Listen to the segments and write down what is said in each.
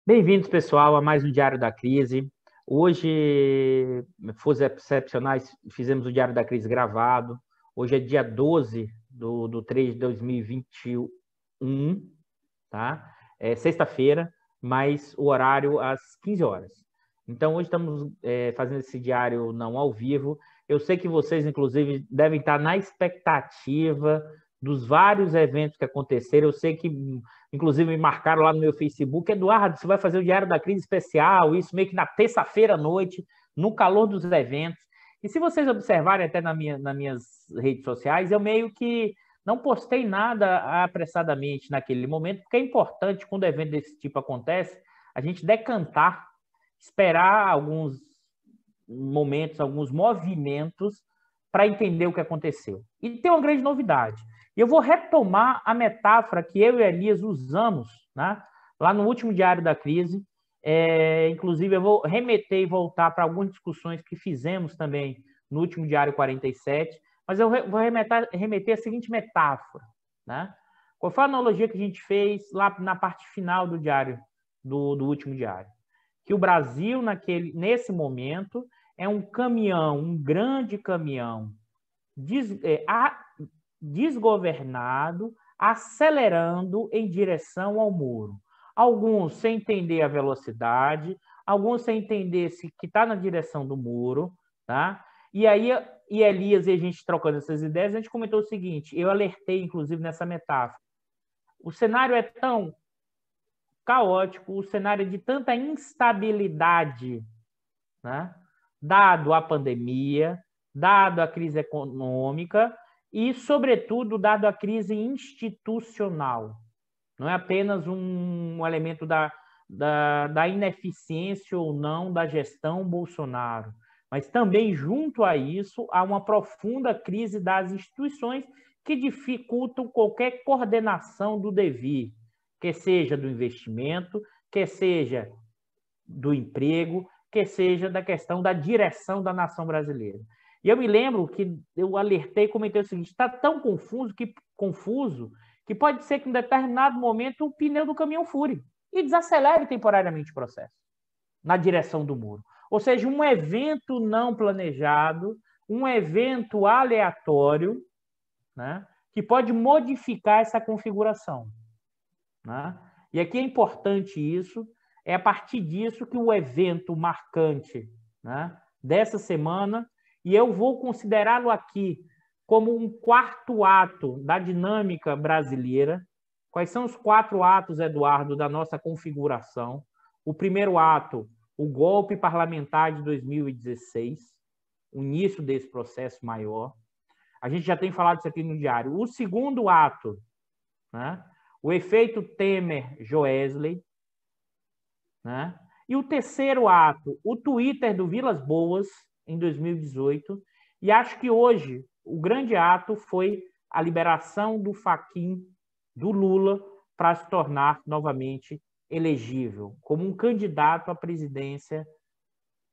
Bem-vindos, pessoal, a mais um Diário da Crise. Hoje, Forças Excepcionais, fizemos o Diário da Crise gravado. Hoje é dia 12 do 3 de 2021, tá? É sexta-feira, mas o horário às 15 horas. Então, hoje estamos fazendo esse diário não ao vivo. Eu sei que vocês, inclusive, devem estar na expectativa dos vários eventos que aconteceram. Eu sei que, inclusive, me marcaram lá no meu Facebook: Eduardo, você vai fazer o Diário da Crise especial, isso meio que na terça-feira à noite, no calor dos eventos. E se vocês observarem até nas minhas redes sociais, eu meio que não postei nada apressadamente naquele momento, porque é importante, quando evento desse tipo acontece, a gente decantar, esperar alguns momentos, alguns movimentos para entender o que aconteceu. E tem uma grande novidade. Eu vou retomar a metáfora que eu e Elias usamos, né, lá no último Diário da Crise. Inclusive, eu vou remeter e voltar para algumas discussões que fizemos também no último Diário 47, mas eu vou remeter a seguinte metáfora. Né? Qual foi a analogia que a gente fez lá na parte final do diário, do último diário? Que o Brasil, nesse momento, é um caminhão, um grande caminhão desgovernado, acelerando em direção ao muro. Alguns sem entender a velocidade, alguns sem entender se que está na direção do muro, tá? E aí, Elias e a gente trocando essas ideias, a gente comentou o seguinte: eu alertei, inclusive, nessa metáfora. O cenário é tão caótico, o cenário é de tanta instabilidade, né? Dado a pandemia, dado a crise econômica e, sobretudo, dado a crise institucional. Não é apenas um elemento da ineficiência ou não da gestão Bolsonaro, mas também, junto a isso, há uma profunda crise das instituições que dificultam qualquer coordenação do devir, quer seja do investimento, quer seja do emprego, quer seja da questão da direção da nação brasileira. E eu me lembro que eu alertei e comentei o seguinte: está tão confuso que pode ser que em determinado momento o pneu do caminhão fure e desacelere temporariamente o processo na direção do muro. Ou seja, um evento não planejado, um evento aleatório, né, que pode modificar essa configuração. Né? E aqui é importante isso, é a partir disso que o evento marcante, né, dessa semana, e eu vou considerá-lo aqui como um quarto ato da dinâmica brasileira. Quais são os quatro atos, Eduardo, da nossa configuração? O primeiro ato, o golpe parlamentar de 2016, o início desse processo maior. A gente já tem falado isso aqui no diário. O segundo ato, né, o efeito Temer-Joesley, né? E o terceiro ato, o Twitter do Vilas Boas, em 2018. E acho que hoje o grande ato foi a liberação do Fachin, do Lula, para se tornar novamente elegível como um candidato à presidência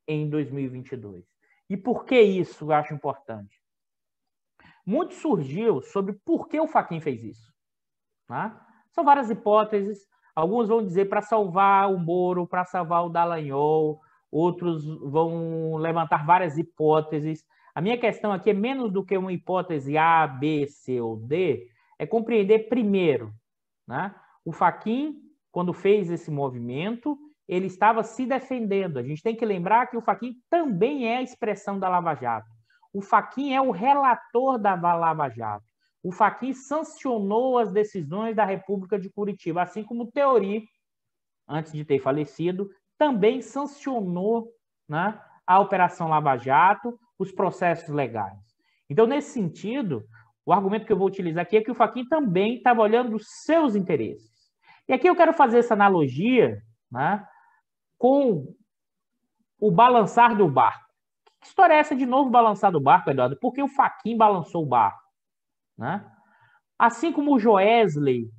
em 2022. E por que isso eu acho importante? Muito surgiu sobre por que o Fachin fez isso. Né? São várias hipóteses. Alguns vão dizer para salvar o Moro, para salvar o Dallagnol, outros vão levantar várias hipóteses. A minha questão aqui é menos do que uma hipótese A, B, C ou D, é compreender primeiro, né? O Fachin, quando fez esse movimento, ele estava se defendendo. A gente tem que lembrar que o Fachin também é a expressão da Lava Jato. O Fachin é o relator da Lava Jato. O Fachin sancionou as decisões da República de Curitiba, assim como o Theory, antes de ter falecido, também sancionou, né, a Operação Lava Jato, os processos legais. Então, nesse sentido, o argumento que eu vou utilizar aqui é que o Fachin também estava olhando os seus interesses. E aqui eu quero fazer essa analogia, né, com o balançar do barco. Que história é essa de novo, balançar do barco, Eduardo? Por que o Fachin balançou o barco? Né? Assim como o Joesley,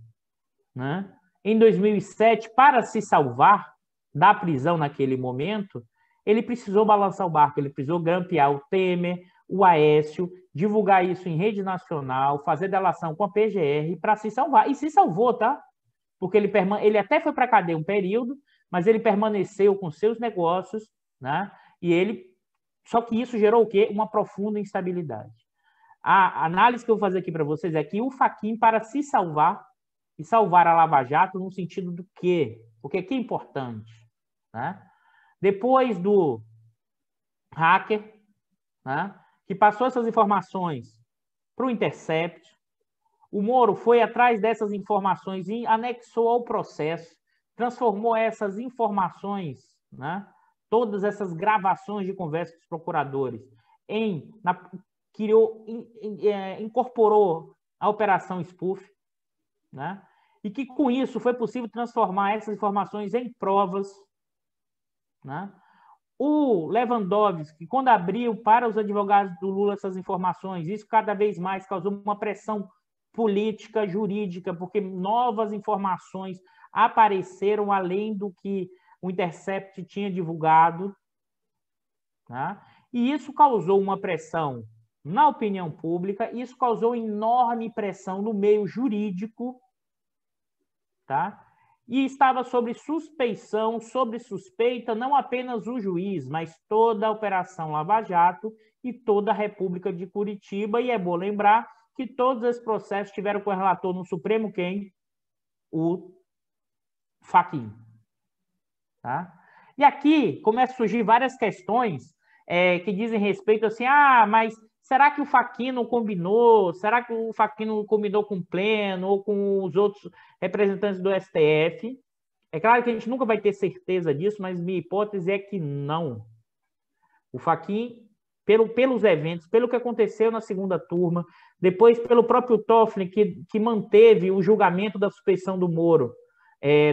né, em 2007, para se salvar da prisão naquele momento, ele precisou balançar o barco, ele precisou grampear o Temer, o Aécio, divulgar isso em rede nacional, fazer delação com a PGR para se salvar. E se salvou, tá? Porque ele até foi para a cadeia um período, mas ele permaneceu com seus negócios, né? Só que isso gerou o quê? Uma profunda instabilidade. A análise que eu vou fazer aqui para vocês é que o Fachin, para se salvar, e salvar a Lava Jato no sentido do quê? Porque aqui é importante, né? Depois do hacker, né, que passou essas informações para o Intercept, o Moro foi atrás dessas informações e anexou ao processo, transformou essas informações, né, todas essas gravações de conversa com os procuradores, incorporou a Operação Spoof, né, e que com isso foi possível transformar essas informações em provas, né? O Lewandowski, quando abriu para os advogados do Lula essas informações, isso cada vez mais causou uma pressão política, jurídica, porque novas informações apareceram além do que o Intercept tinha divulgado, né? E isso causou uma pressão na opinião pública, isso causou enorme pressão no meio jurídico, tá? E estava sobre suspeição, sobre suspeita, não apenas o juiz, mas toda a Operação Lava Jato e toda a República de Curitiba. E é bom lembrar que todos esses processos tiveram como relator no Supremo quem? O Fachin. Tá? E aqui começam a surgir várias questões que dizem respeito assim, mas será que o Fachin não combinou? Será que o Fachin não combinou com o Pleno ou com os outros representantes do STF? É claro que a gente nunca vai ter certeza disso, mas minha hipótese é que não. O Fachin, pelos eventos, pelo que aconteceu na segunda turma, depois pelo próprio Toffoli, que manteve o julgamento da suspeição do Moro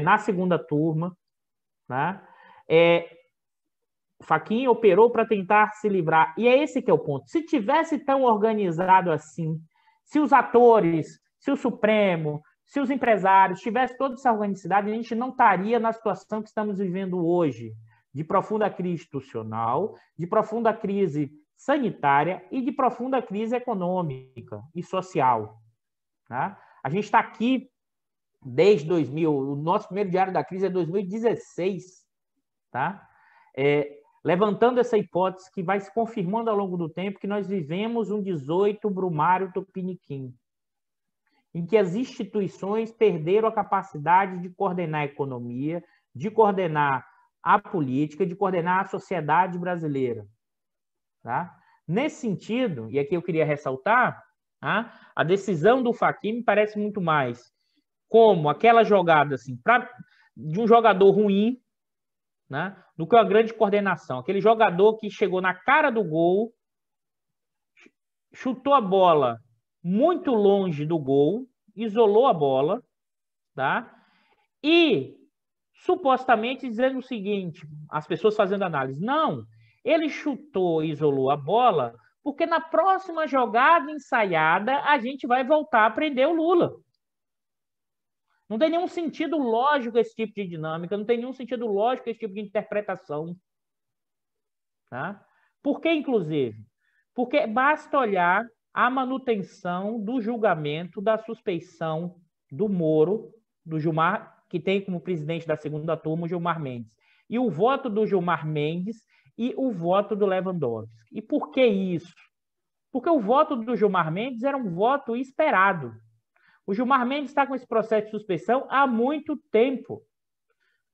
na segunda turma, né? O Fachin operou para tentar se livrar. E é esse que é o ponto. Se tivesse tão organizado assim, se os atores, se o Supremo, se os empresários tivessem toda essa organicidade, a gente não estaria na situação que estamos vivendo hoje, de profunda crise institucional, de profunda crise sanitária e de profunda crise econômica e social. Tá? A gente está aqui desde 2000, o nosso primeiro diário da crise é 2016, tá? Levantando essa hipótese que vai se confirmando ao longo do tempo que nós vivemos um 18 Brumário Tupiniquim, em que as instituições perderam a capacidade de coordenar a economia, de coordenar a política, de coordenar a sociedade brasileira. Tá? Nesse sentido, e aqui eu queria ressaltar, tá? A decisão do Fachin me parece muito mais como aquela jogada assim, de um jogador ruim, né, do que uma grande coordenação. Aquele jogador que chegou na cara do gol, chutou a bola muito longe do gol, isolou a bola, tá? E supostamente dizendo o seguinte, as pessoas fazendo análise, não, ele chutou e isolou a bola porque na próxima jogada ensaiada a gente vai voltar a prender o Lula. Não tem nenhum sentido lógico esse tipo de dinâmica, não tem nenhum sentido lógico esse tipo de interpretação. Tá? Por que, inclusive? Porque basta olhar a manutenção do julgamento da suspeição do Moro, do Gilmar, que tem como presidente da segunda turma o Gilmar Mendes, e o voto do Gilmar Mendes e o voto do Lewandowski. E por que isso? Porque o voto do Gilmar Mendes era um voto esperado. O Gilmar Mendes está com esse processo de suspeição há muito tempo,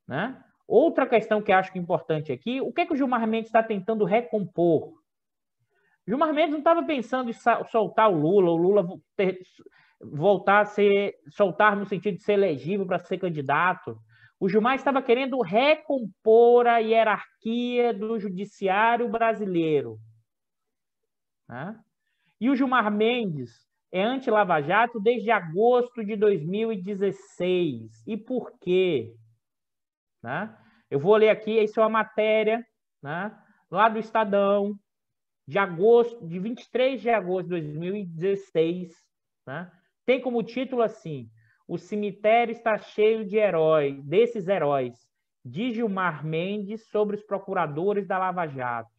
né? Outra questão que acho que é importante aqui, o que é que o Gilmar Mendes está tentando recompor? O Gilmar Mendes não estava pensando em soltar o Lula voltar a soltar no sentido de ser elegível para ser candidato. O Gilmar estava querendo recompor a hierarquia do judiciário brasileiro. Né? E o Gilmar Mendes é anti-Lava Jato desde agosto de 2016. E por quê? Né? Eu vou ler aqui, isso é uma matéria, né, lá do Estadão, de 23 de agosto de 2016. Né? Tem como título assim, o cemitério está cheio de heróis, desses heróis, de Gilmar Mendes sobre os procuradores da Lava Jato.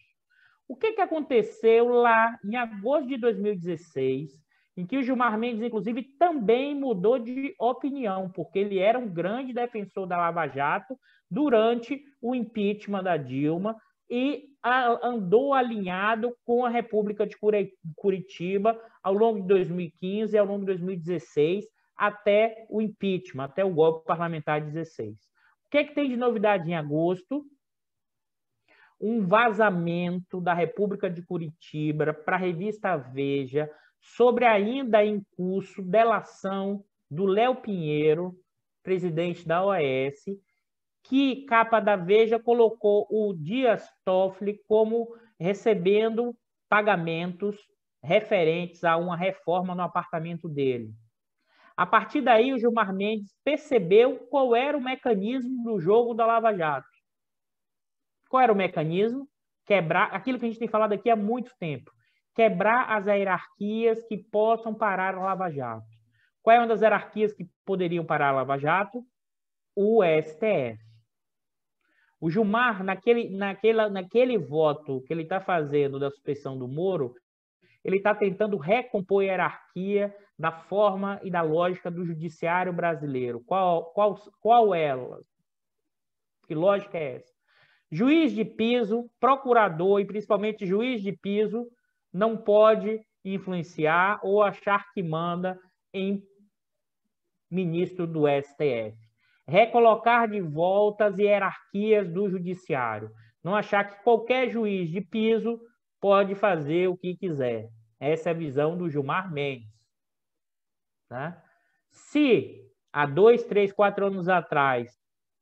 O que aconteceu lá em agosto de 2016, em que o Gilmar Mendes, inclusive, também mudou de opinião, porque ele era um grande defensor da Lava Jato durante o impeachment da Dilma e andou alinhado com a República de Curitiba ao longo de 2015 e ao longo de 2016, até o impeachment, até o golpe parlamentar de 16. O que é que tem de novidade em agosto? Um vazamento da República de Curitiba para a revista Veja sobre ainda em curso delação do Léo Pinheiro, presidente da OAS, que capa da Veja colocou o Dias Toffoli como recebendo pagamentos referentes a uma reforma no apartamento dele. A partir daí, o Gilmar Mendes percebeu qual era o mecanismo do jogo da Lava Jato. Qual era o mecanismo? Quebrar aquilo que a gente tem falado aqui há muito tempo. Quebrar as hierarquias que possam parar a Lava Jato. Qual é uma das hierarquias que poderiam parar a Lava Jato? O STF. O Gilmar, naquele voto que ele está fazendo da suspensão do Moro, ele está tentando recompor a hierarquia da forma e da lógica do judiciário brasileiro. Qual é ela? Que lógica é essa? Juiz de piso, procurador e principalmente juiz de piso não pode influenciar ou achar que manda em ministro do STF. Recolocar de volta as hierarquias do judiciário. Não achar que qualquer juiz de piso pode fazer o que quiser. Essa é a visão do Gilmar Mendes. Tá? Se há 2, 3, 4 anos atrás,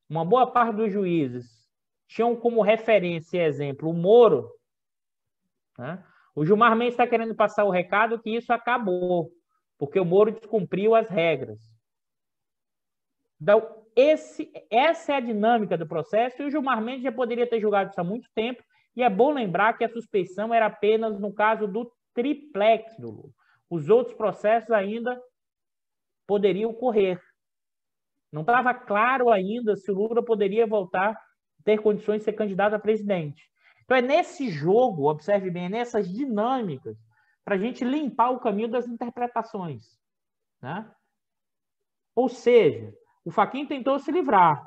uma boa parte dos juízes tinham como referência e exemplo o Moro, né? O Gilmar Mendes está querendo passar o recado que isso acabou, porque o Moro descumpriu as regras. Então, essa é a dinâmica do processo, e o Gilmar Mendes já poderia ter julgado isso há muito tempo, e é bom lembrar que a suspeição era apenas no caso do triplex do Lula. Os outros processos ainda poderiam ocorrer. Não estava claro ainda se o Lula poderia voltar a ter condições de ser candidato a presidente. Então é nesse jogo, observe bem, é nessas dinâmicas, para a gente limpar o caminho das interpretações. Né? Ou seja, o Fachin tentou se livrar.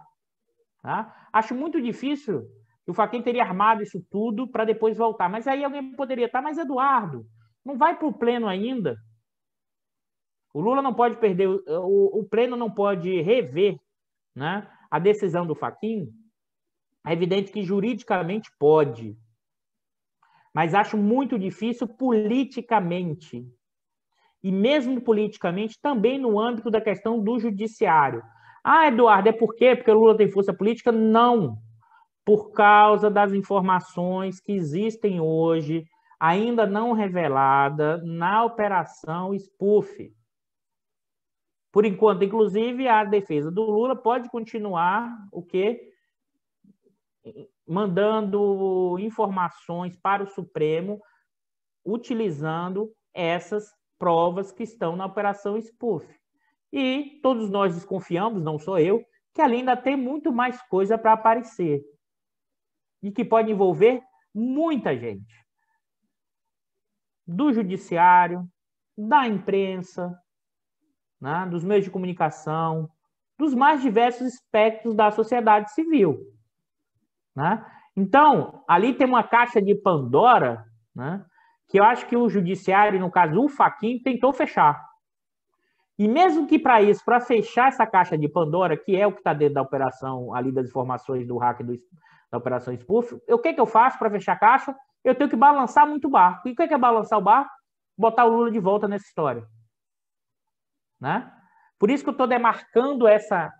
Tá? Acho muito difícil que o Fachin teria armado isso tudo para depois voltar. Mas aí alguém poderia estar, mas Eduardo, não vai para o pleno ainda. O Lula não pode perder, o pleno não pode rever, né, a decisão do Fachin. É evidente que juridicamente pode, mas acho muito difícil politicamente. E mesmo politicamente, também no âmbito da questão do judiciário. Ah, Eduardo, é por quê? Porque o Lula tem força política? Não. Por causa das informações que existem hoje, ainda não revelada, na operação Spoof. Por enquanto, inclusive, a defesa do Lula pode continuar o quê? Mandando informações para o Supremo, utilizando essas provas que estão na operação Spoof. E todos nós desconfiamos, não sou eu, que ali ainda tem muito mais coisa para aparecer. E que pode envolver muita gente. Do judiciário, da imprensa, né, dos meios de comunicação, dos mais diversos espectros da sociedade civil. Né? Então, ali tem uma caixa de Pandora, né, que eu acho que o judiciário, no caso o Fachin, tentou fechar. E mesmo que para isso, para fechar essa caixa de Pandora, que é o que está dentro da operação, ali das informações do hack da operação Spoof, o que eu faço para fechar a caixa? Eu tenho que balançar muito o barco. E o que é balançar o barco? Botar o Lula de volta nessa história. Né? Por isso que eu estou demarcando essa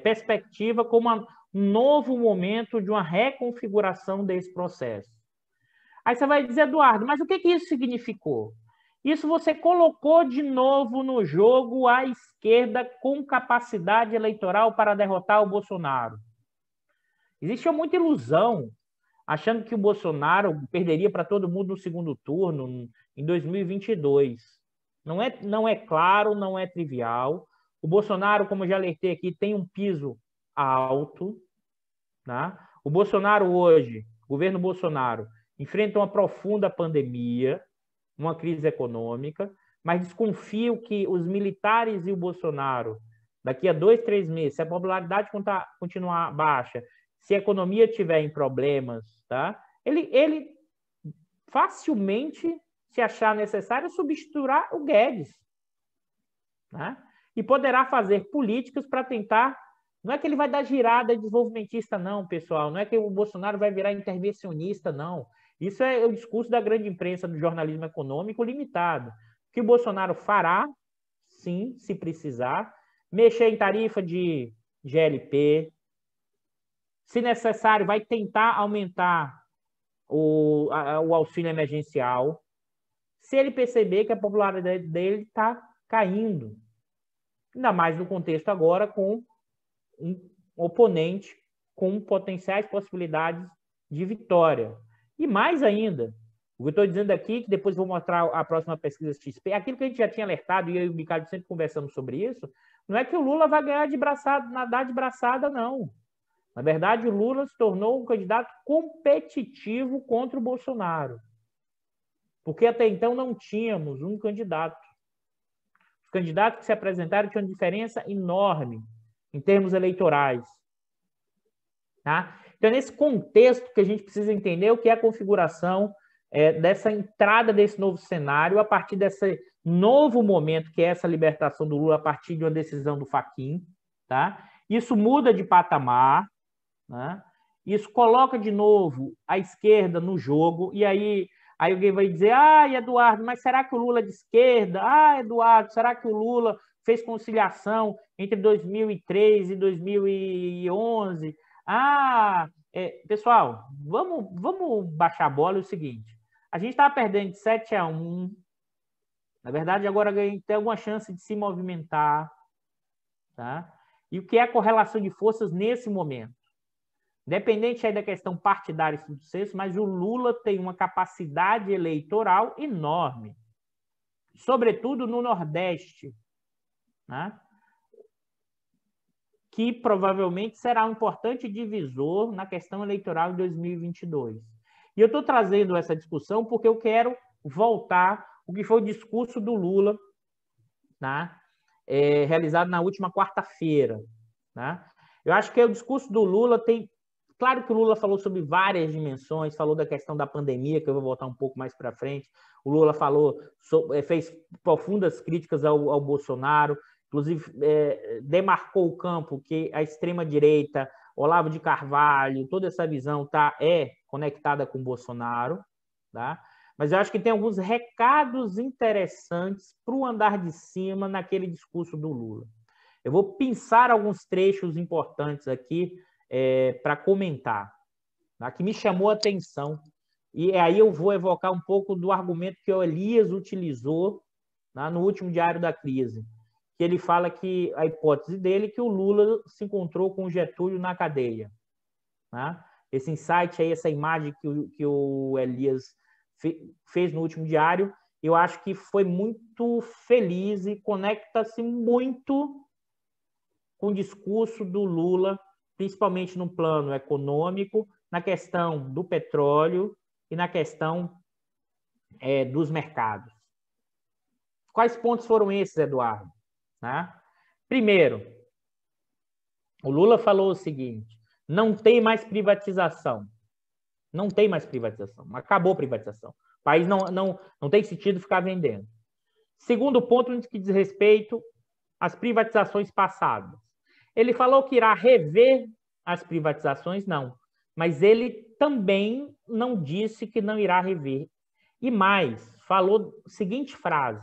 perspectiva como um novo momento de uma reconfiguração desse processo. Aí você vai dizer, Eduardo, mas o que isso significou? Isso você colocou de novo no jogo a esquerda com capacidade eleitoral para derrotar o Bolsonaro. Existia muita ilusão, achando que o Bolsonaro perderia para todo mundo no segundo turno, em 2022. Não é claro, não é trivial. O Bolsonaro, como eu já alertei aqui, tem um piso alto. Tá? O Bolsonaro hoje, o governo Bolsonaro, enfrenta uma profunda pandemia, uma crise econômica, mas desconfio que os militares e o Bolsonaro, daqui a 2, 3 meses, se a popularidade continuar baixa, se a economia tiver em problemas, tá? Ele facilmente, se achar necessário, substituirá o Guedes, né? E poderá fazer políticas para tentar. Não é que ele vai dar girada desenvolvimentista, não, pessoal. Não é que o Bolsonaro vai virar intervencionista, não. Isso é o discurso da grande imprensa do jornalismo econômico limitado. O que o Bolsonaro fará, sim, se precisar, mexer em tarifa de GLP, se necessário, vai tentar aumentar o auxílio emergencial, se ele perceber que a popularidade dele está caindo. Ainda mais no contexto agora com um oponente com potenciais possibilidades de vitória. E mais ainda, o que eu estou dizendo aqui, que depois vou mostrar a próxima pesquisa XP, aquilo que a gente já tinha alertado, e eu e o Ricardo sempre conversamos sobre isso, não é que o Lula vai ganhar de braçada, nadar de braçada, não. Na verdade, o Lula se tornou um candidato competitivo contra o Bolsonaro. Porque até então não tínhamos um candidato. Os candidatos que se apresentaram tinham uma diferença enorme em termos eleitorais. Tá? Então, é nesse contexto que a gente precisa entender o que é a configuração dessa entrada desse novo cenário a partir desse novo momento, que é essa libertação do Lula a partir de uma decisão do Fachin. Tá? Isso muda de patamar, né? Isso coloca de novo a esquerda no jogo, e aí alguém vai dizer, Eduardo, mas será que o Lula é de esquerda? Eduardo, será que o Lula fez conciliação entre 2003 e 2011? Pessoal, vamos baixar a bola. É o seguinte, a gente estava perdendo de 7-1, na verdade agora tem alguma chance de se movimentar, tá? E o que é a correlação de forças nesse momento? Independente aí da questão partidária e do senso, mas o Lula tem uma capacidade eleitoral enorme, sobretudo no Nordeste, né? Que provavelmente será um importante divisor na questão eleitoral de 2022. E eu estou trazendo essa discussão porque eu quero voltar o que foi o discurso do Lula, né? Realizado na última quarta-feira. Né? Eu acho que o discurso do Lula tem... Claro que o Lula falou sobre várias dimensões, falou da questão da pandemia, que eu vou voltar um pouco mais para frente. O Lula fez profundas críticas ao Bolsonaro, inclusive demarcou o campo que a extrema-direita, Olavo de Carvalho, toda essa visão é conectada com o Bolsonaro. Tá? Mas eu acho que tem alguns recados interessantes para o andar de cima naquele discurso do Lula. Eu vou pensar alguns trechos importantes aqui para comentar, tá? Que me chamou a atenção. E aí eu vou evocar um pouco do argumento que o Elias utilizou, tá, no último Diário da Crise, que ele fala que a hipótese dele é que o Lula se encontrou com o Getúlio na cadeia. Tá? Esse insight aí, essa imagem que o Elias fez no último diário, eu acho que foi muito feliz e conecta-se muito com o discurso do Lula, principalmente no plano econômico, na questão do petróleo e na questão dos mercados. Quais pontos foram esses, Eduardo? Né? Primeiro, o Lula falou o seguinte: não tem mais privatização. Não tem mais privatização. Acabou a privatização. O país não tem sentido ficar vendendo. Segundo ponto, no que diz respeito às privatizações passadas. Ele falou que irá rever as privatizações, não. Mas ele também não disse que não irá rever. E mais, falou a seguinte frase: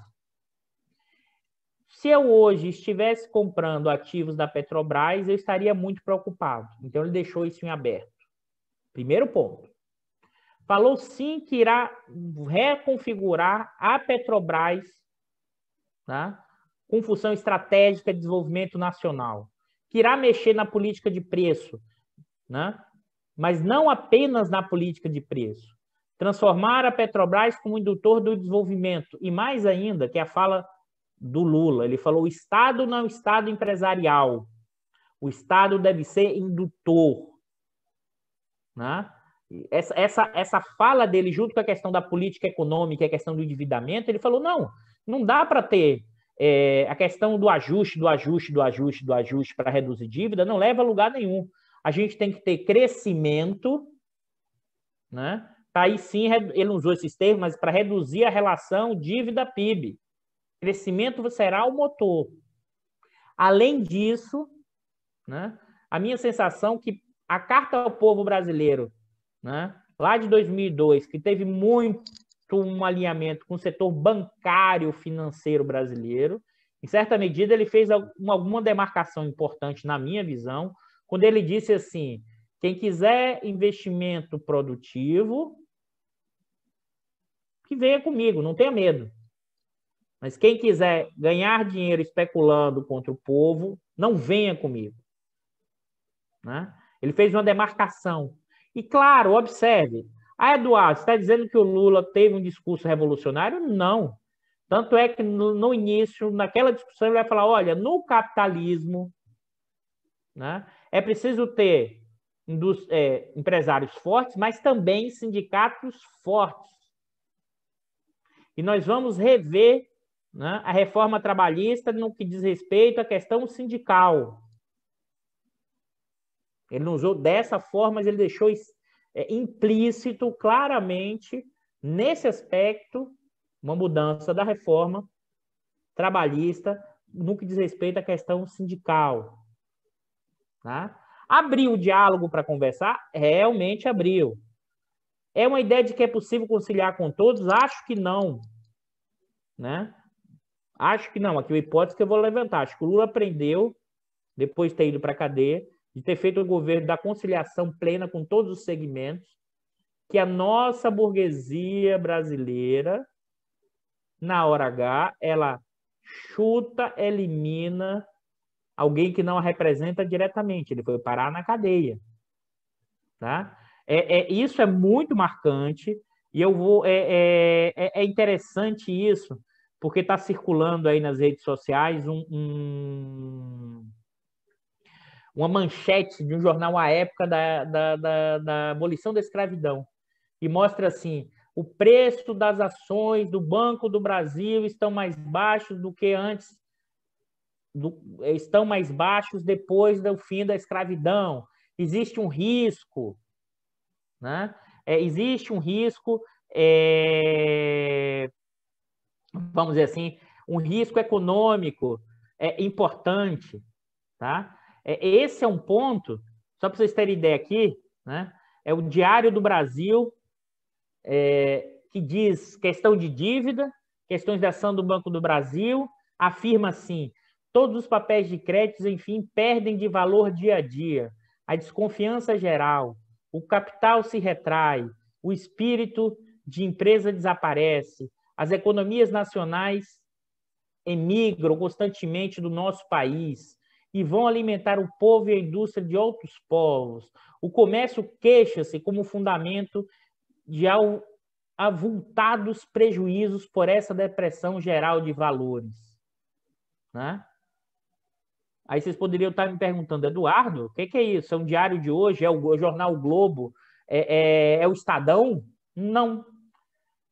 se eu hoje estivesse comprando ativos da Petrobras, eu estaria muito preocupado. Então, ele deixou isso em aberto. Primeiro ponto. Falou sim que irá reconfigurar a Petrobras, tá, com função estratégica de desenvolvimento nacional, que irá mexer na política de preço, né, mas não apenas na política de preço. Transformar a Petrobras como indutor do desenvolvimento. E mais ainda, que é a fala do Lula, ele falou: o Estado não é um Estado empresarial, o Estado deve ser indutor. Né? essa fala dele, junto com a questão da política econômica e a questão do endividamento, ele falou, não dá para ter a questão do ajuste para reduzir dívida, não leva a lugar nenhum. A gente tem que ter crescimento, né? Aí sim, ele não usou esses termos, mas para reduzir a relação dívida-PIB. Crescimento será o motor. Além disso, né, a minha sensação é que a Carta ao Povo Brasileiro, né, lá de 2002, que teve muito um alinhamento com o setor bancário financeiro brasileiro, em certa medida ele fez alguma demarcação importante na minha visão, quando ele disse assim, quem quiser investimento produtivo, que venha comigo, não tenha medo. Mas quem quiser ganhar dinheiro especulando contra o povo, não venha comigo. Né? Ele fez uma demarcação. E, claro, observe. Eduardo, você está dizendo que o Lula teve um discurso revolucionário? Não. Tanto é que, no início, naquela discussão, ele vai falar, olha, no capitalismo, né, é preciso ter empresários fortes, mas também sindicatos fortes. E nós vamos rever, né, a reforma trabalhista no que diz respeito à questão sindical. Ele não usou dessa forma, mas ele deixou implícito, claramente, nesse aspecto, uma mudança da reforma trabalhista no que diz respeito à questão sindical. Tá? Abriu o diálogo para conversar? Realmente abriu. É uma ideia de que é possível conciliar com todos? Acho que não. Né? Acho que não. Aqui é uma hipótese que eu vou levantar. Acho que o Lula aprendeu, depois de ter ido para a cadeia, de ter feito o governo da conciliação plena com todos os segmentos, que a nossa burguesia brasileira, na hora H, ela chuta, elimina alguém que não a representa diretamente. Ele foi parar na cadeia. Tá? Isso é muito marcante e é interessante isso, porque está circulando aí nas redes sociais uma manchete de um jornal à época da abolição da escravidão. E mostra assim, o preço das ações do Banco do Brasil estão mais baixos do que antes, estão mais baixos depois do fim da escravidão. Existe um risco, né? Existe um risco, vamos dizer assim, um risco econômico importante, tá? Esse é um ponto, só para vocês terem ideia aqui, né? É o Diário do Brasil, que diz questão de dívida, questões de ação do Banco do Brasil, afirma assim, todos os papéis de crédito, enfim, perdem de valor dia a dia, a desconfiança geral, o capital se retrai, o espírito de empresa desaparece, as economias nacionais emigram constantemente do nosso país e vão alimentar o povo e a indústria de outros povos. O comércio queixa-se como fundamento de avultados prejuízos por essa depressão geral de valores. Né? Aí vocês poderiam estar me perguntando, Eduardo, o que é isso? É um diário de hoje? É o jornal o Globo? É o Estadão? Não.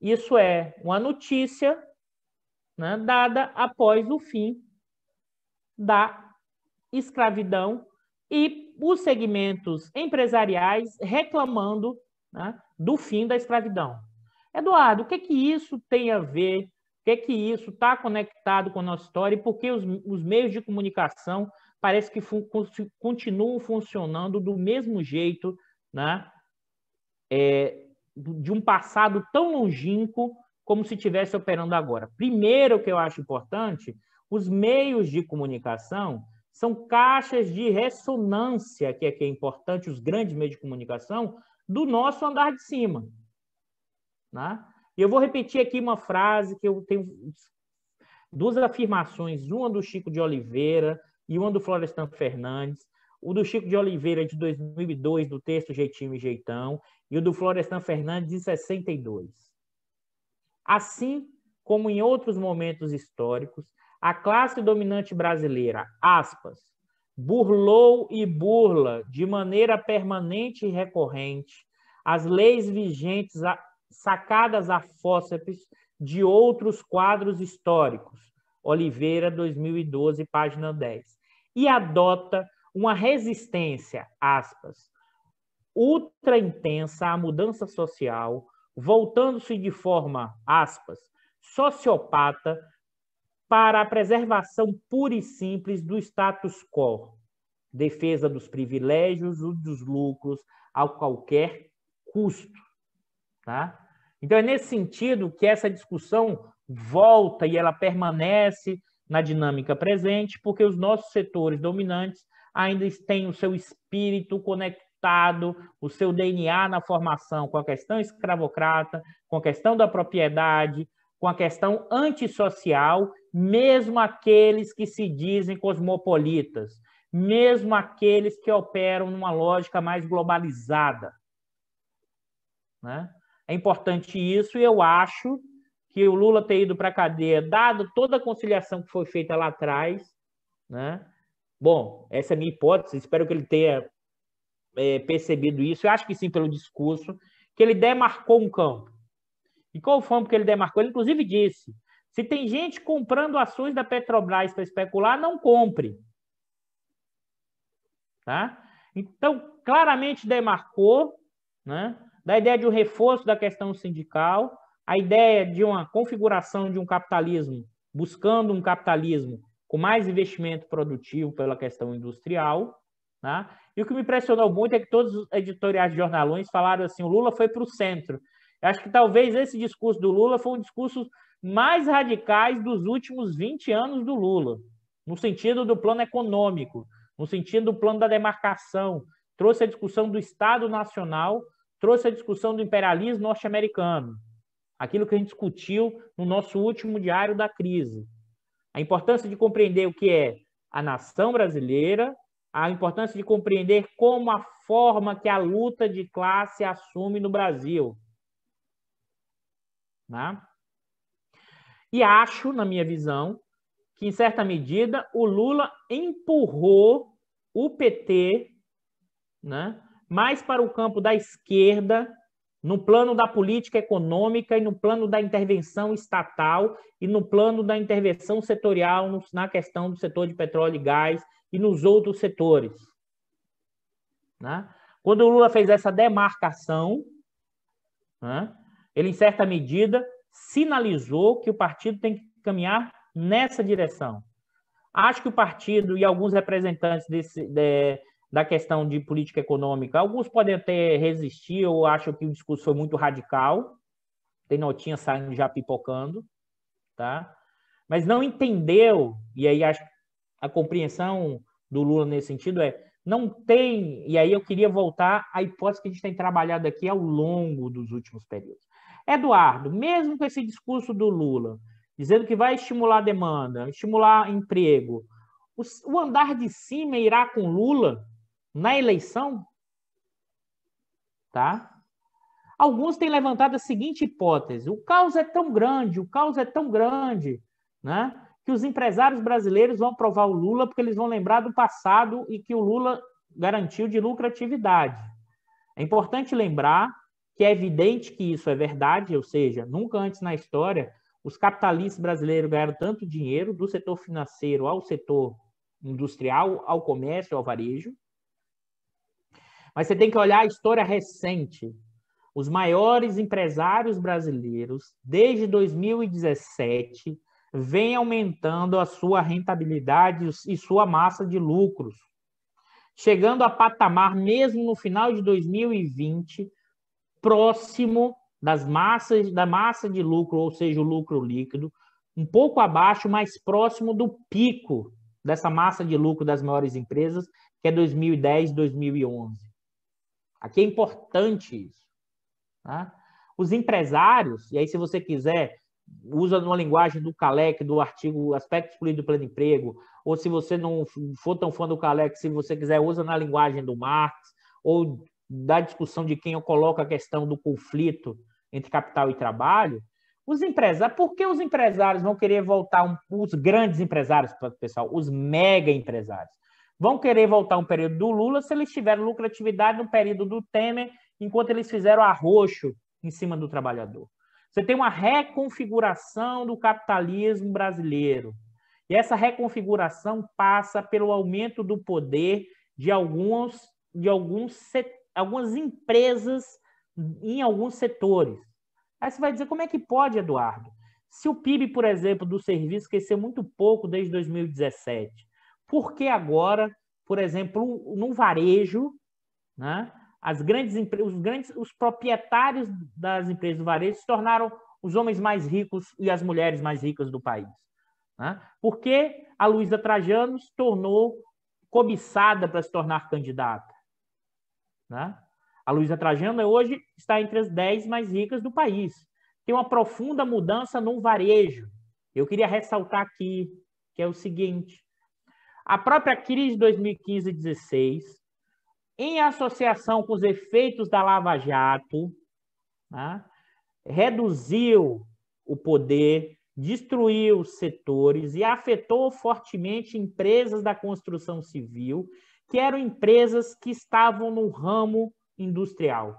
Isso é uma notícia, né, dada após o fim da escravidão e os segmentos empresariais reclamando, né, do fim da escravidão. Eduardo, o que isso tem a ver? O que isso está conectado com a nossa história e por que os meios de comunicação parece que continuam funcionando do mesmo jeito, né? De um passado tão longínquo como se estivesse operando agora. Primeiro, o que eu acho importante, os meios de comunicação são caixas de ressonância, que é importante, os grandes meios de comunicação, do nosso andar de cima. Né? E eu vou repetir aqui uma frase que eu tenho duas afirmações, uma do Chico de Oliveira e uma do Florestan Fernandes. O do Chico de Oliveira de 2002, do texto Jeitinho e Jeitão, e o do Florestan Fernandes de 62. Assim como em outros momentos históricos, a classe dominante brasileira, aspas, burlou e burla de maneira permanente e recorrente as leis vigentes sacadas a fórceps de outros quadros históricos. Oliveira, 2012, página 10. E adota uma resistência, aspas, ultra intensa à mudança social, voltando-se de forma, aspas, sociopata para a preservação pura e simples do status quo, defesa dos privilégios e dos lucros a qualquer custo. Tá? Então, é nesse sentido que essa discussão volta e ela permanece na dinâmica presente, porque os nossos setores dominantes ainda têm o seu espírito conectado, o seu DNA na formação com a questão escravocrata, com a questão da propriedade, com a questão antissocial, mesmo aqueles que se dizem cosmopolitas, mesmo aqueles que operam numa lógica mais globalizada. Né? É importante isso, e eu acho que o Lula ter ido para a cadeia, dado toda a conciliação que foi feita lá atrás, né? Bom, essa é a minha hipótese, espero que ele tenha percebido isso, eu acho que sim, pelo discurso, que ele demarcou um campo. E qual foi o campo que ele demarcou? Ele, inclusive, disse, se tem gente comprando ações da Petrobras para especular, não compre. Tá? Então, claramente demarcou, né, da ideia de um reforço da questão sindical, a ideia de uma configuração de um capitalismo, buscando um capitalismo com mais investimento produtivo pela questão industrial. Tá? E o que me impressionou muito é que todos os editoriais de jornalões falaram assim, o Lula foi para o centro. Eu acho que talvez esse discurso do Lula foi um discurso mais radicais dos últimos 20 anos do Lula, no sentido do plano econômico, no sentido do plano da demarcação, trouxe a discussão do Estado Nacional, trouxe a discussão do imperialismo norte-americano, aquilo que a gente discutiu no nosso último Diário da Crise. A importância de compreender o que é a nação brasileira, a importância de compreender como a forma que a luta de classe assume no Brasil. Né? E acho, na minha visão, que, em certa medida, o Lula empurrou o PT, né, mais para o campo da esquerda, no plano da política econômica e no plano da intervenção estatal e no plano da intervenção setorial na questão do setor de petróleo e gás e nos outros setores. Né? Quando o Lula fez essa demarcação, né, ele, em certa medida, sinalizou que o partido tem que caminhar nessa direção. Acho que o partido e alguns representantes da questão de política econômica, alguns podem até resistir, eu acho que o discurso foi muito radical, tem notinha saindo já pipocando, tá? Mas não entendeu, e aí a compreensão do Lula nesse sentido não tem, e aí eu queria voltar à hipótese que a gente tem trabalhado aqui ao longo dos últimos períodos. Eduardo, mesmo com esse discurso do Lula, dizendo que vai estimular a demanda, estimular emprego, o andar de cima irá com Lula na eleição? Tá? Alguns têm levantado a seguinte hipótese, o caos é tão grande, né, que os empresários brasileiros vão aprovar o Lula porque eles vão lembrar do passado e que o Lula garantiu de lucratividade. É importante lembrar que é evidente que isso é verdade, ou seja, nunca antes na história os capitalistas brasileiros ganharam tanto dinheiro do setor financeiro ao setor industrial, ao comércio, ao varejo. Mas você tem que olhar a história recente. Os maiores empresários brasileiros, desde 2017, vêm aumentando a sua rentabilidade e sua massa de lucros, chegando a patamar, mesmo no final de 2020, próximo da massa de lucro, ou seja, o lucro líquido, um pouco abaixo, mais próximo do pico dessa massa de lucro das maiores empresas, que é 2010, 2011. Aqui é importante isso. Tá? Os empresários, e aí se você quiser, usa uma linguagem do Kalec, do artigo Aspectos Políticos do Pleno Emprego, ou se você não for tão fã do Kalec, se você quiser, usa na linguagem do Marx, ou da discussão de quem eu coloco a questão do conflito entre capital e trabalho, os empresários, por que os empresários vão querer voltar, os grandes empresários, pessoal, os mega empresários, vão querer voltar um período do Lula se eles tiveram lucratividade no período do Temer enquanto eles fizeram arroxo em cima do trabalhador. Você tem uma reconfiguração do capitalismo brasileiro. E essa reconfiguração passa pelo aumento do poder de algumas empresas em alguns setores. Aí você vai dizer, como é que pode, Eduardo? Se o PIB, por exemplo, do serviço cresceu muito pouco desde 2017, por que agora, por exemplo, no varejo, né, os proprietários das empresas do varejo se tornaram os homens mais ricos e as mulheres mais ricas do país? Né? Por que a Luísa Trajano se tornou cobiçada para se tornar candidata? Né? A Luísa Trajano hoje está entre as 10 mais ricas do país. Tem uma profunda mudança no varejo. Eu queria ressaltar aqui, que é o seguinte: a própria crise de 2015 e 2016, em associação com os efeitos da Lava Jato, né, reduziu o poder, destruiu os setores e afetou fortemente empresas da construção civil, que eram empresas que estavam no ramo industrial.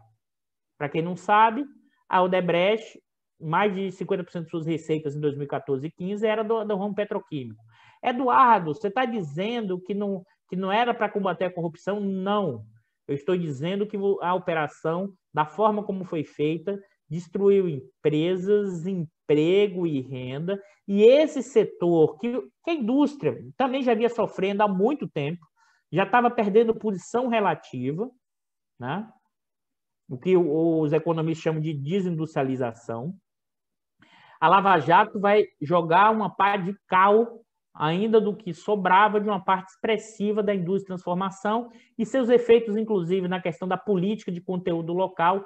Para quem não sabe, a Odebrecht, mais de 50% de suas receitas em 2014 e 2015 era do ramo petroquímico. Eduardo, você está dizendo que não era para combater a corrupção? Não. Eu estou dizendo que a operação, da forma como foi feita, destruiu empresas, emprego e renda, e esse setor, que a indústria também já havia sofrendo há muito tempo, já estava perdendo posição relativa, né? O que os economistas chamam de desindustrialização. A Lava Jato vai jogar uma pá de cal ainda do que sobrava de uma parte expressiva da indústria de transformação e seus efeitos, inclusive, na questão da política de conteúdo local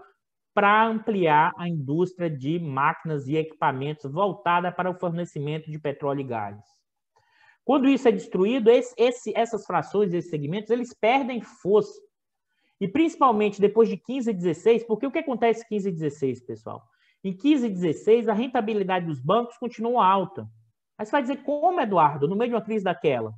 para ampliar a indústria de máquinas e equipamentos voltada para o fornecimento de petróleo e gás. Quando isso é destruído, essas frações, esses segmentos, eles perdem força. E principalmente depois de 15 e 16, porque o que acontece em 15 e 16, pessoal? Em 15 e 16, a rentabilidade dos bancos continua alta. Aí você vai dizer, como, Eduardo, no meio de uma crise daquela?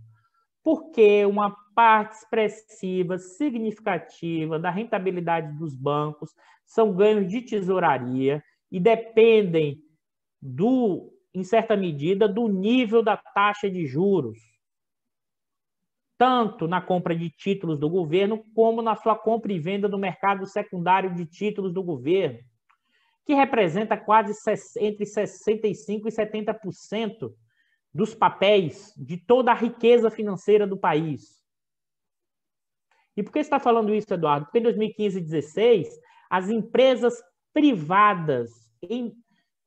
Porque uma parte expressiva, significativa da rentabilidade dos bancos são ganhos de tesouraria e dependem, em certa medida, do nível da taxa de juros, tanto na compra de títulos do governo, como na sua compra e venda no mercado secundário de títulos do governo, que representa quase entre 65% e 70% dos papéis de toda a riqueza financeira do país. E por que você está falando isso, Eduardo? Porque em 2015 e 2016, as empresas privadas,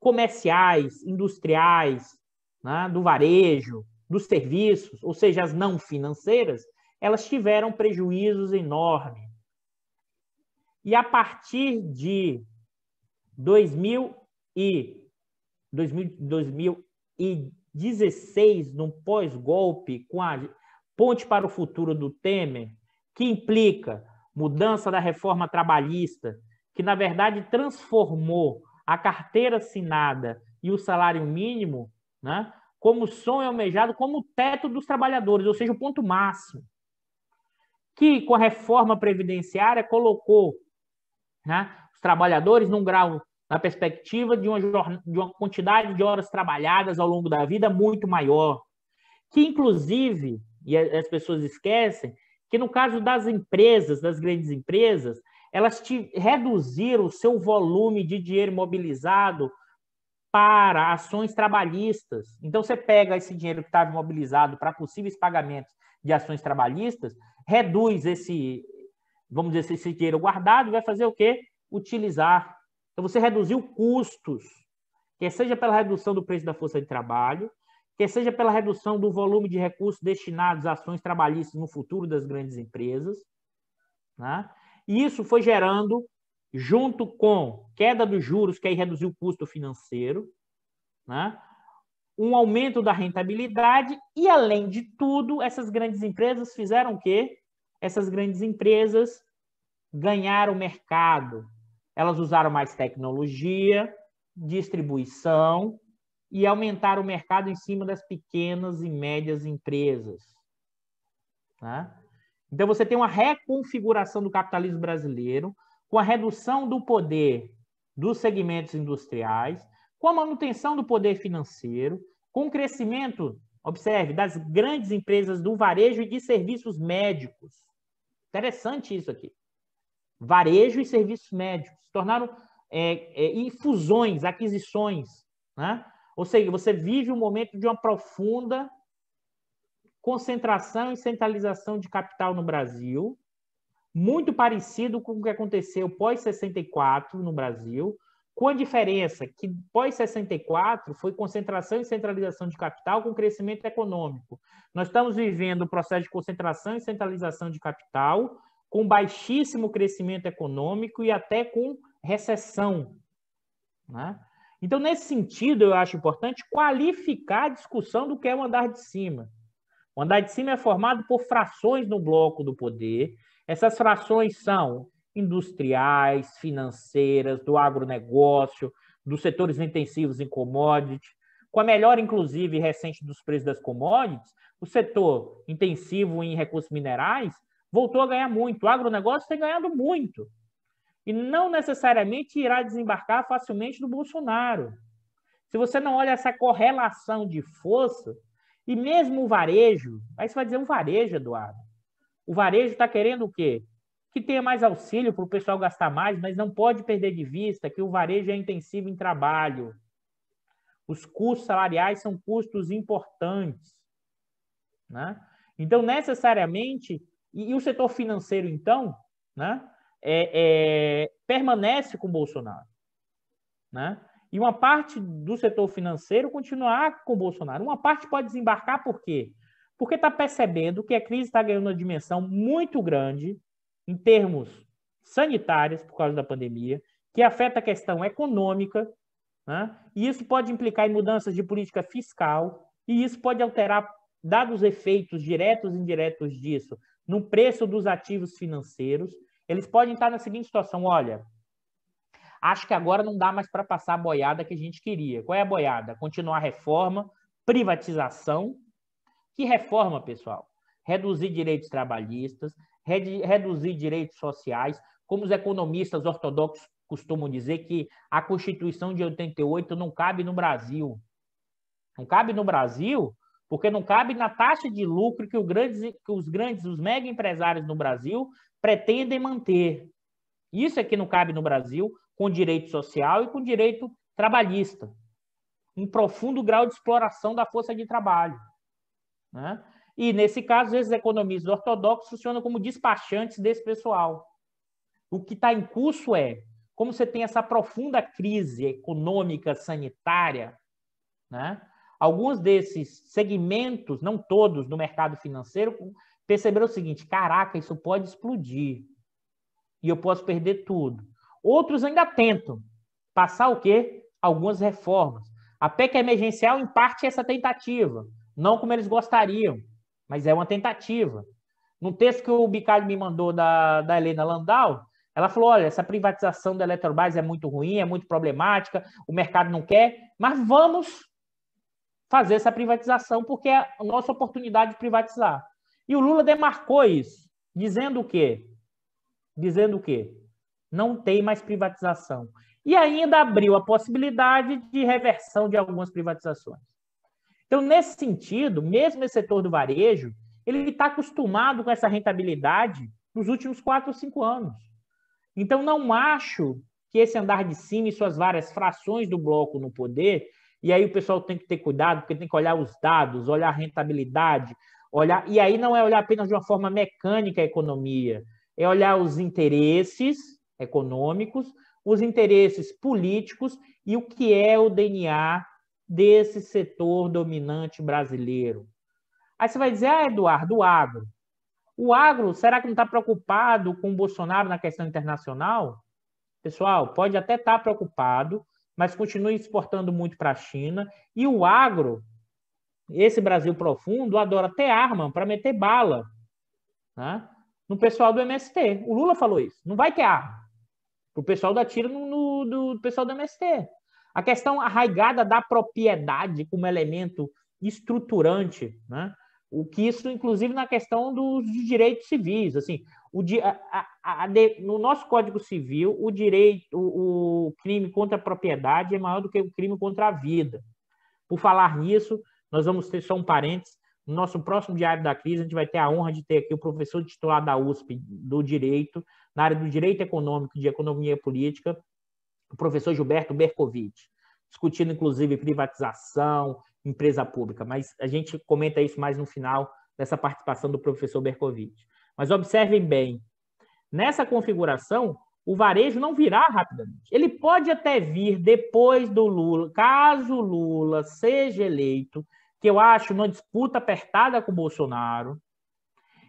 comerciais, industriais, né, do varejo, dos serviços, ou seja, as não financeiras, elas tiveram prejuízos enormes. E a partir de 2016, no pós-golpe, com a Ponte para o Futuro do Temer, que implica mudança da reforma trabalhista, que, na verdade, transformou a carteira assinada e o salário mínimo, né, como sonho almejado, como o teto dos trabalhadores, ou seja, o ponto máximo, que, com a reforma previdenciária, colocou, né, os trabalhadores num grau, na perspectiva de uma quantidade de horas trabalhadas ao longo da vida muito maior, que, inclusive, e as pessoas esquecem, que no caso das empresas, das grandes empresas, elas reduziram o seu volume de dinheiro mobilizado para ações trabalhistas. Então, você pega esse dinheiro que estava mobilizado para possíveis pagamentos de ações trabalhistas, reduz vamos dizer, esse dinheiro guardado e vai fazer o quê? Utilizar. Então, você reduziu custos, quer seja pela redução do preço da força de trabalho, quer seja pela redução do volume de recursos destinados a ações trabalhistas no futuro das grandes empresas, né? E isso foi gerando, junto com queda dos juros, que aí reduziu o custo financeiro, né, um aumento da rentabilidade e, além de tudo, essas grandes empresas fizeram o quê? Essas grandes empresas ganharam mercado. Elas usaram mais tecnologia, distribuição e aumentaram o mercado em cima das pequenas e médias empresas, né? Então, você tem uma reconfiguração do capitalismo brasileiro, com a redução do poder dos segmentos industriais, com a manutenção do poder financeiro, com o crescimento, observe, das grandes empresas do varejo e de serviços médicos. Interessante isso aqui. Varejo e serviços médicos se tornaram fusões, aquisições, né? Ou seja, você vive um momento de uma profunda concentração e centralização de capital no Brasil, muito parecido com o que aconteceu pós-64 no Brasil, com a diferença que pós-64 foi concentração e centralização de capital com crescimento econômico. Nós estamos vivendo um processo de concentração e centralização de capital com baixíssimo crescimento econômico e até com recessão, né? Então, nesse sentido, eu acho importante qualificar a discussão do que é o andar de cima. O andar de cima é formado por frações no bloco do poder. Essas frações são industriais, financeiras, do agronegócio, dos setores intensivos em commodities. Com a melhora, inclusive, recente dos preços das commodities, o setor intensivo em recursos minerais voltou a ganhar muito. O agronegócio tem ganhado muito. E não necessariamente irá desembarcar facilmente do Bolsonaro. Se você não olha essa correlação de força, e mesmo o varejo, aí você vai dizer o varejo, Eduardo. O varejo está querendo o quê? Que tenha mais auxílio para o pessoal gastar mais, mas não pode perder de vista que o varejo é intensivo em trabalho. Os custos salariais são custos importantes, né? Então, necessariamente, e o setor financeiro, então, né, permanece com o Bolsonaro, né? E uma parte do setor financeiro continuar com o Bolsonaro. Uma parte pode desembarcar por quê? Porque está percebendo que a crise está ganhando uma dimensão muito grande em termos sanitários por causa da pandemia, que afeta a questão econômica, né? E isso pode implicar em mudanças de política fiscal, e isso pode alterar, dados os efeitos diretos e indiretos disso, no preço dos ativos financeiros. Eles podem estar na seguinte situação: olha, acho que agora não dá mais para passar a boiada que a gente queria. Qual é a boiada? Continuar a reforma, privatização. Que reforma, pessoal? Reduzir direitos trabalhistas, reduzir direitos sociais, como os economistas ortodoxos costumam dizer que a Constituição de 88 não cabe no Brasil. Não cabe no Brasil porque não cabe na taxa de lucro que os mega empresários no Brasil pretendem manter. Isso é que não cabe no Brasil, com direito social e com direito trabalhista. Um profundo grau de exploração da força de trabalho, né? E, nesse caso, esses economistas ortodoxos funcionam como despachantes desse pessoal. O que está em curso é, como você tem essa profunda crise econômica, sanitária, né? Alguns desses segmentos, não todos, do mercado financeiro, perceberam o seguinte: caraca, isso pode explodir e eu posso perder tudo. Outros ainda tentam passar o quê? Algumas reformas. A PEC emergencial, em parte, é essa tentativa. Não como eles gostariam, mas é uma tentativa. No texto que o Bicalho me mandou da Helena Landau, ela falou: olha, essa privatização da Eletrobras é muito ruim, é muito problemática, o mercado não quer, mas vamos fazer essa privatização porque é a nossa oportunidade de privatizar. E o Lula demarcou isso, dizendo o quê? Dizendo o quê? Não tem mais privatização. E ainda abriu a possibilidade de reversão de algumas privatizações. Então, nesse sentido, mesmo esse setor do varejo, ele está acostumado com essa rentabilidade nos últimos 4 ou 5 anos. Então, não acho que esse andar de cima e suas várias frações do bloco no poder, e aí o pessoal tem que ter cuidado, porque tem que olhar os dados, olhar a rentabilidade, e aí não é olhar apenas de uma forma mecânica a economia, é olhar os interesses econômicos, os interesses políticos e o que é o DNA desse setor dominante brasileiro. Aí você vai dizer: Eduardo, o agro. O agro, será que não está preocupado com o Bolsonaro na questão internacional? Pessoal, pode até estar preocupado, mas continua exportando muito para a China. E o agro, esse Brasil profundo, adora ter arma para meter bala, né? No pessoal do MST. O Lula falou isso. Não vai ter arma. O pessoal dá tiro do pessoal do MST. A questão arraigada da propriedade como elemento estruturante, né? o que isso, inclusive, na questão dos direitos civis. Assim, no nosso Código Civil, o crime contra a propriedade é maior do que o crime contra a vida. Por falar nisso, nós vamos ter só um parênteses. No nosso próximo Diário da Crise, a gente vai ter a honra de ter aqui o professor titular da USP do Direito, na área do Direito Econômico e de Economia Política, o professor Gilberto Bercovitch, discutindo, inclusive, privatização, empresa pública. Mas a gente comenta isso mais no final dessa participação do professor Bercovitch. Mas observem bem, nessa configuração, o varejo não virá rapidamente. Ele pode até vir depois do Lula, caso Lula seja eleito, que eu acho uma disputa apertada com o Bolsonaro,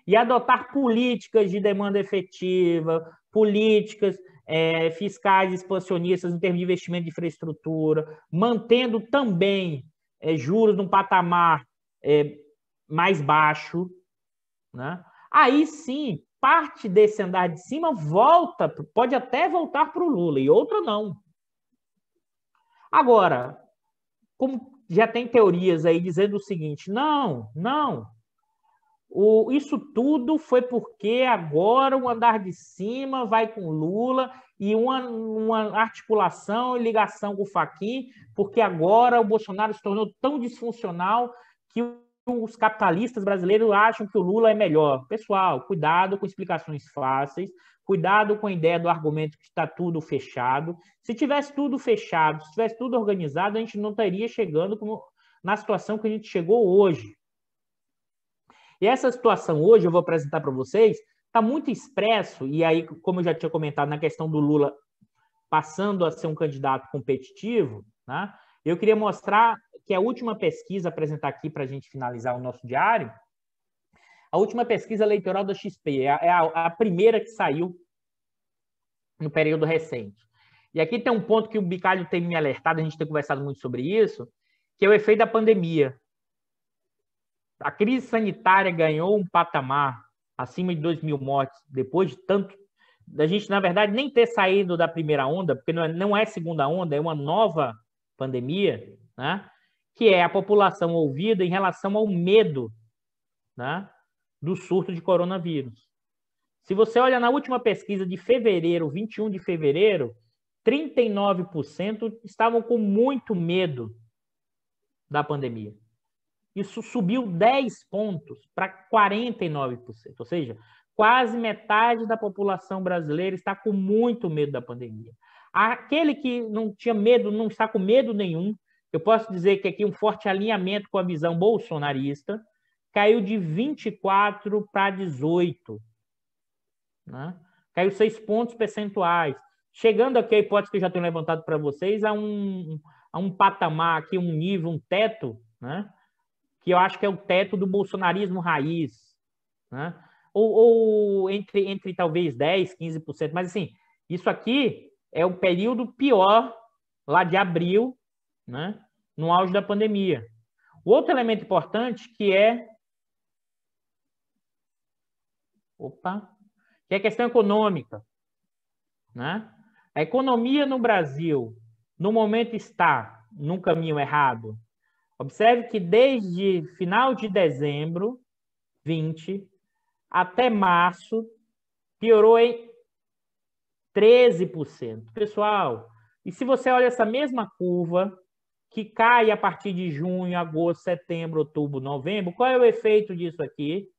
e adotar políticas de demanda efetiva, políticas fiscais expansionistas em termos de investimento de infraestrutura, mantendo também juros num patamar mais baixo, né? Aí sim, parte desse andar de cima pode até voltar para o Lula, e outra não. Agora, como já tem teorias aí dizendo o seguinte, não, isso tudo foi porque agora o andar de cima vai com Lula e uma articulação e ligação com o Fachin, porque agora o Bolsonaro se tornou tão disfuncional que os capitalistas brasileiros acham que o Lula é melhor. Pessoal, cuidado com explicações fáceis, cuidado com a ideia do argumento que está tudo fechado. Se tivesse tudo fechado, se tivesse tudo organizado, a gente não estaria chegando na situação que a gente chegou hoje. E essa situação hoje, eu vou apresentar para vocês, está muito expresso, e aí, como eu já tinha comentado, na questão do Lula passando a ser um candidato competitivo, né? Eu queria mostrar que a última pesquisa, apresentar aqui para a gente finalizar o nosso diário, a última pesquisa eleitoral da XP, é a primeira que saiu no período recente. E aqui tem um ponto que o Bicalho tem me alertado, a gente tem conversado muito sobre isso, que é o efeito da pandemia. A crise sanitária ganhou um patamar acima de 2.000 mortes, depois de tanto... da gente, na verdade, nem ter saído da primeira onda, porque não é segunda onda, é uma nova pandemia, né? Que é a população ouvida em relação ao medo, né, do surto de coronavírus. Se você olha na última pesquisa de fevereiro, 21 de fevereiro, 39% estavam com muito medo da pandemia. Isso subiu 10 pontos para 49%, ou seja, quase metade da população brasileira está com muito medo da pandemia. Aquele que não tinha medo, não está com medo nenhum, eu posso dizer que aqui um forte alinhamento com a visão bolsonarista, caiu de 24 para 18. Né? Caiu 6 pontos percentuais. Chegando aqui a hipótese que eu já tenho levantado para vocês, a um patamar aqui, um nível, um teto, né? Que eu acho que é o teto do bolsonarismo raiz, né? Ou entre talvez 10%, 15%, mas assim, isso aqui é o período pior lá de abril, né? No auge da pandemia. O outro elemento importante que é a questão econômica, né? A economia no Brasil, no momento, está num caminho errado. Observe que desde final de dezembro 20 até março piorou em 13%. Pessoal, e se você olha essa mesma curva, que cai a partir de junho, agosto, setembro, outubro, novembro, qual é o efeito disso aqui?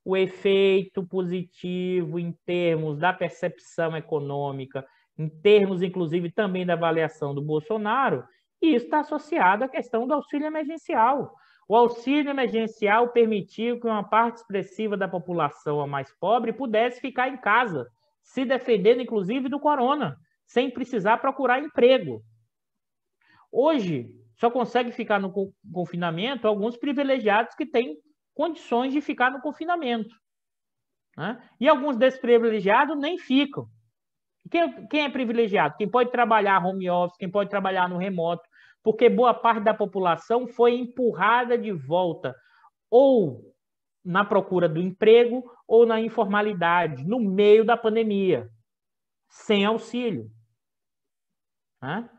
O efeito positivo em termos da percepção econômica, em termos, inclusive, também da avaliação do Bolsonaro, e isso está associado à questão do auxílio emergencial. O auxílio emergencial permitiu que uma parte expressiva da população, a mais pobre, pudesse ficar em casa, se defendendo, inclusive, do corona, sem precisar procurar emprego. Hoje, só consegue ficar no confinamento alguns privilegiados que têm condições de ficar no confinamento, né? E alguns desses privilegiados nem ficam. Quem é privilegiado? Quem pode trabalhar home office, quem pode trabalhar no remoto, porque boa parte da população foi empurrada de volta ou na procura do emprego ou na informalidade, no meio da pandemia, sem auxílio, né?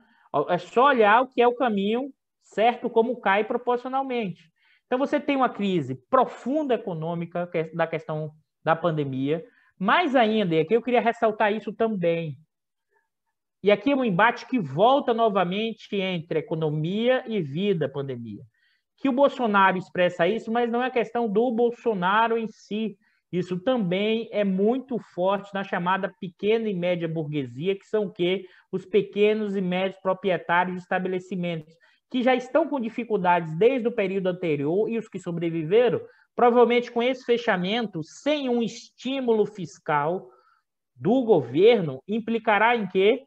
É só olhar o que é o caminho certo como cai proporcionalmente. Então, você tem uma crise profunda econômica da questão da pandemia, mais ainda, e aqui eu queria ressaltar isso também, e aqui é um embate que volta novamente entre economia e vida, pandemia. Que o Bolsonaro expressa isso, mas não é questão do Bolsonaro em si. Isso também é muito forte na chamada pequena e média burguesia, que são o quê? Os pequenos e médios proprietários de estabelecimentos, que já estão com dificuldades desde o período anterior, e os que sobreviveram, provavelmente com esse fechamento, sem um estímulo fiscal do governo, implicará em quê?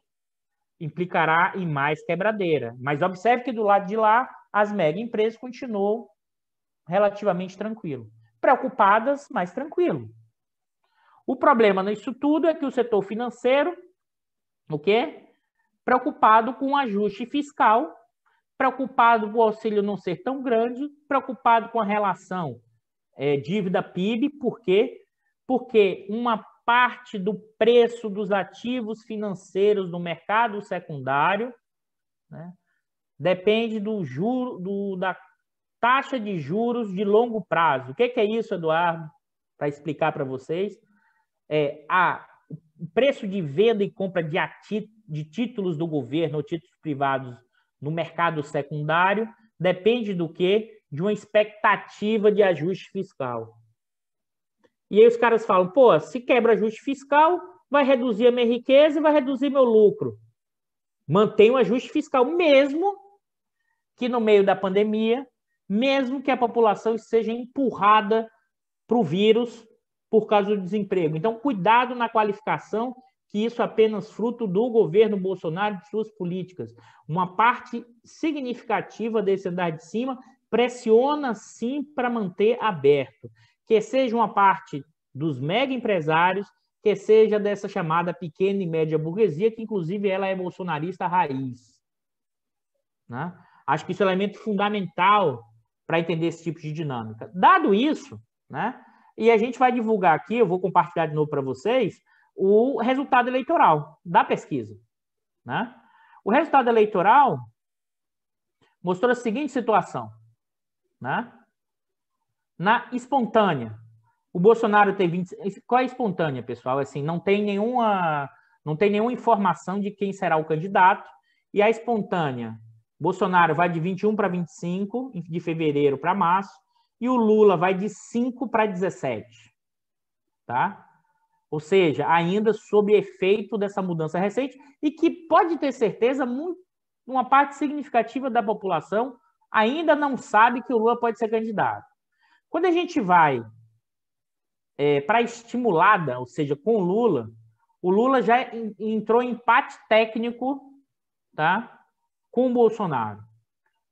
Implicará em mais quebradeira. Mas observe que do lado de lá, as mega empresas continuam relativamente tranquilo. Preocupadas, mas tranquilo. O problema nisso tudo é que o setor financeiro, o quê? Preocupado com o ajuste fiscal, preocupado com o auxílio não ser tão grande, preocupado com a relação dívida-PIB. Por quê? Porque uma parte do preço dos ativos financeiros no mercado secundário, né, depende da taxa de juros de longo prazo. O que é isso, Eduardo? Para explicar para vocês, o preço de venda e compra de títulos do governo ou títulos privados no mercado secundário depende do quê? De uma expectativa de ajuste fiscal. E aí os caras falam, pô, se quebra ajuste fiscal, vai reduzir a minha riqueza e vai reduzir meu lucro. Mantém o ajuste fiscal, mesmo que no meio da pandemia, mesmo que a população seja empurrada para o vírus por causa do desemprego. Então, cuidado na qualificação, que isso é apenas fruto do governo Bolsonaro e de suas políticas. Uma parte significativa desse andar de cima pressiona, sim, para manter aberto. Que seja uma parte dos mega empresários, que seja dessa chamada pequena e média burguesia, que inclusive ela é bolsonarista raiz. Né? Acho que isso é um elemento fundamental para entender esse tipo de dinâmica. Dado isso, né, e a gente vai divulgar aqui, eu vou compartilhar de novo para vocês, o resultado eleitoral da pesquisa. Né? O resultado eleitoral mostrou a seguinte situação. Né? Na espontânea, o Bolsonaro tem 20... Qual é a espontânea, pessoal? Assim, não tem nenhuma informação de quem será o candidato. E a espontânea, Bolsonaro vai de 21 para 25, de fevereiro para março, e o Lula vai de 5 para 17. Tá? Ou seja, ainda sob efeito dessa mudança recente, e que pode ter certeza, uma parte significativa da população ainda não sabe que o Lula pode ser candidato. Quando a gente vai para a estimulada, ou seja, com o Lula já entrou em empate técnico, tá, com o Bolsonaro.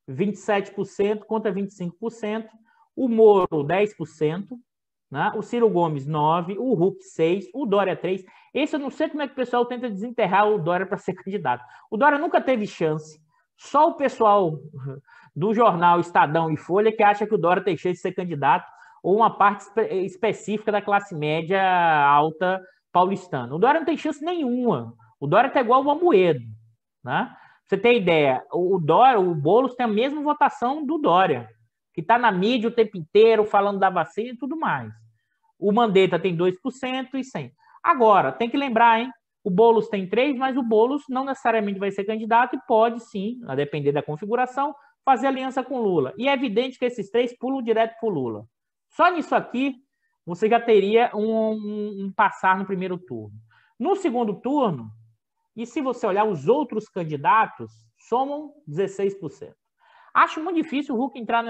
27% contra 25%, o Moro 10%, né, o Ciro Gomes 9%, o Huck 6%, o Dória 3%. Esse eu não sei como é que o pessoal tenta desenterrar o Dória para ser candidato. O Dória nunca teve chance. Só o pessoal do jornal Estadão e Folha que acha que o Dória tem chance de ser candidato, ou uma parte específica da classe média alta paulistana. O Dória não tem chance nenhuma. O Dória está igual o Amoedo. Né? Pra você ter ideia, o Boulos tem a mesma votação do Dória, que está na mídia o tempo inteiro falando da vacina e tudo mais. O Mandetta tem 2% e 100%. Agora, tem que lembrar, hein? O Boulos tem 3%, mas o Boulos não necessariamente vai ser candidato e pode, sim, a depender da configuração, fazer aliança com Lula. E é evidente que esses 3 pulam direto para o Lula. Só nisso aqui, você já teria um passar no primeiro turno. No segundo turno, e se você olhar os outros candidatos, somam 16%. Acho muito difícil o Huck entrar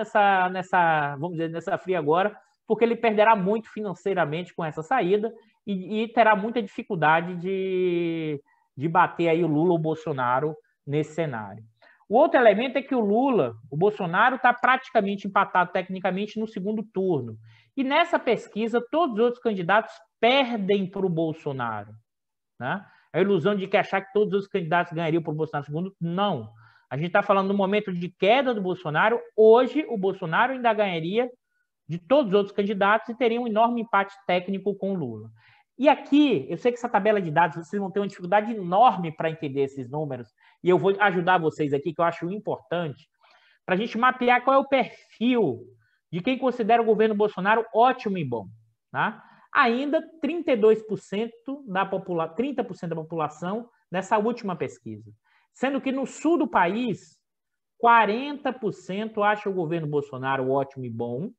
vamos dizer, nessa fria agora, porque ele perderá muito financeiramente com essa saída e terá muita dificuldade de bater aí o Lula ou o Bolsonaro nesse cenário. O outro elemento é que o Bolsonaro está praticamente empatado tecnicamente no segundo turno. E nessa pesquisa, todos os outros candidatos perdem para o Bolsonaro. Né? A ilusão de que achar que todos os candidatos ganhariam para o Bolsonaro no segundo, não. A gente está falando no momento de queda do Bolsonaro. Hoje, o Bolsonaro ainda ganharia de todos os outros candidatos e teria um enorme empate técnico com o Lula. E aqui, eu sei que essa tabela de dados, vocês vão ter uma dificuldade enorme para entender esses números, e eu vou ajudar vocês aqui, que eu acho importante, para a gente mapear qual é o perfil de quem considera o governo Bolsonaro ótimo e bom. Tá? Ainda 32% da população, 30% da população nessa última pesquisa. Sendo que no sul do país, 40% acha o governo Bolsonaro ótimo e bom.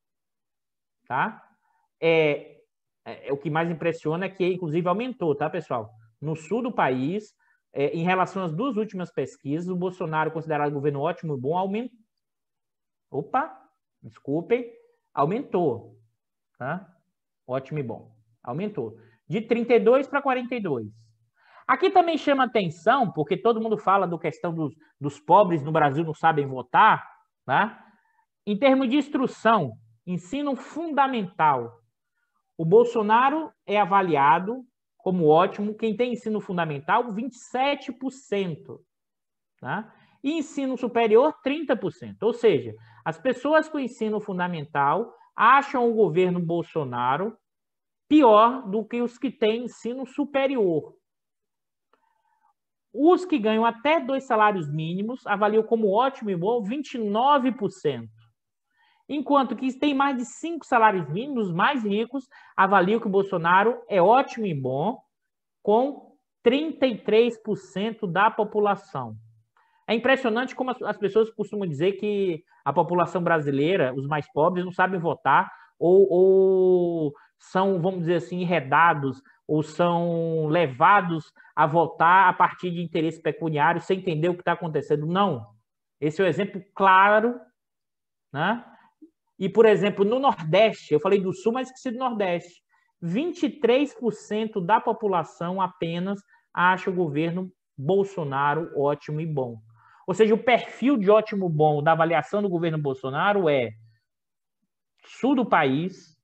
Tá? O que mais impressiona é que, inclusive, aumentou, tá, pessoal? No sul do país, em relação às duas últimas pesquisas, o Bolsonaro, considerado governo ótimo e bom, aumentou. Opa, desculpem, aumentou. Tá? Ótimo e bom. Aumentou. De 32 para 42. Aqui também chama atenção, porque todo mundo fala da questão dos pobres no Brasil não sabem votar. Tá? Em termos de instrução, ensino fundamental, o Bolsonaro é avaliado como ótimo. Quem tem ensino fundamental, 27%. Tá? E ensino superior, 30%. Ou seja, as pessoas com ensino fundamental acham o governo Bolsonaro pior do que os que têm ensino superior. Os que ganham até 2 salários mínimos avaliam como ótimo e bom 29%. Enquanto que tem mais de 5 salários mínimos, os mais ricos, avaliam que o Bolsonaro é ótimo e bom, com 33% da população. É impressionante como as pessoas costumam dizer que a população brasileira, os mais pobres, não sabem votar ou são, vamos dizer assim, enredados ou são levados a votar a partir de interesse pecuniário sem entender o que está acontecendo. Não. Esse é um exemplo claro, né? E, por exemplo, no Nordeste, eu falei do Sul, mas esqueci do Nordeste, 23% da população apenas acha o governo Bolsonaro ótimo e bom. Ou seja, o perfil de ótimo e bom da avaliação do governo Bolsonaro é sul do país,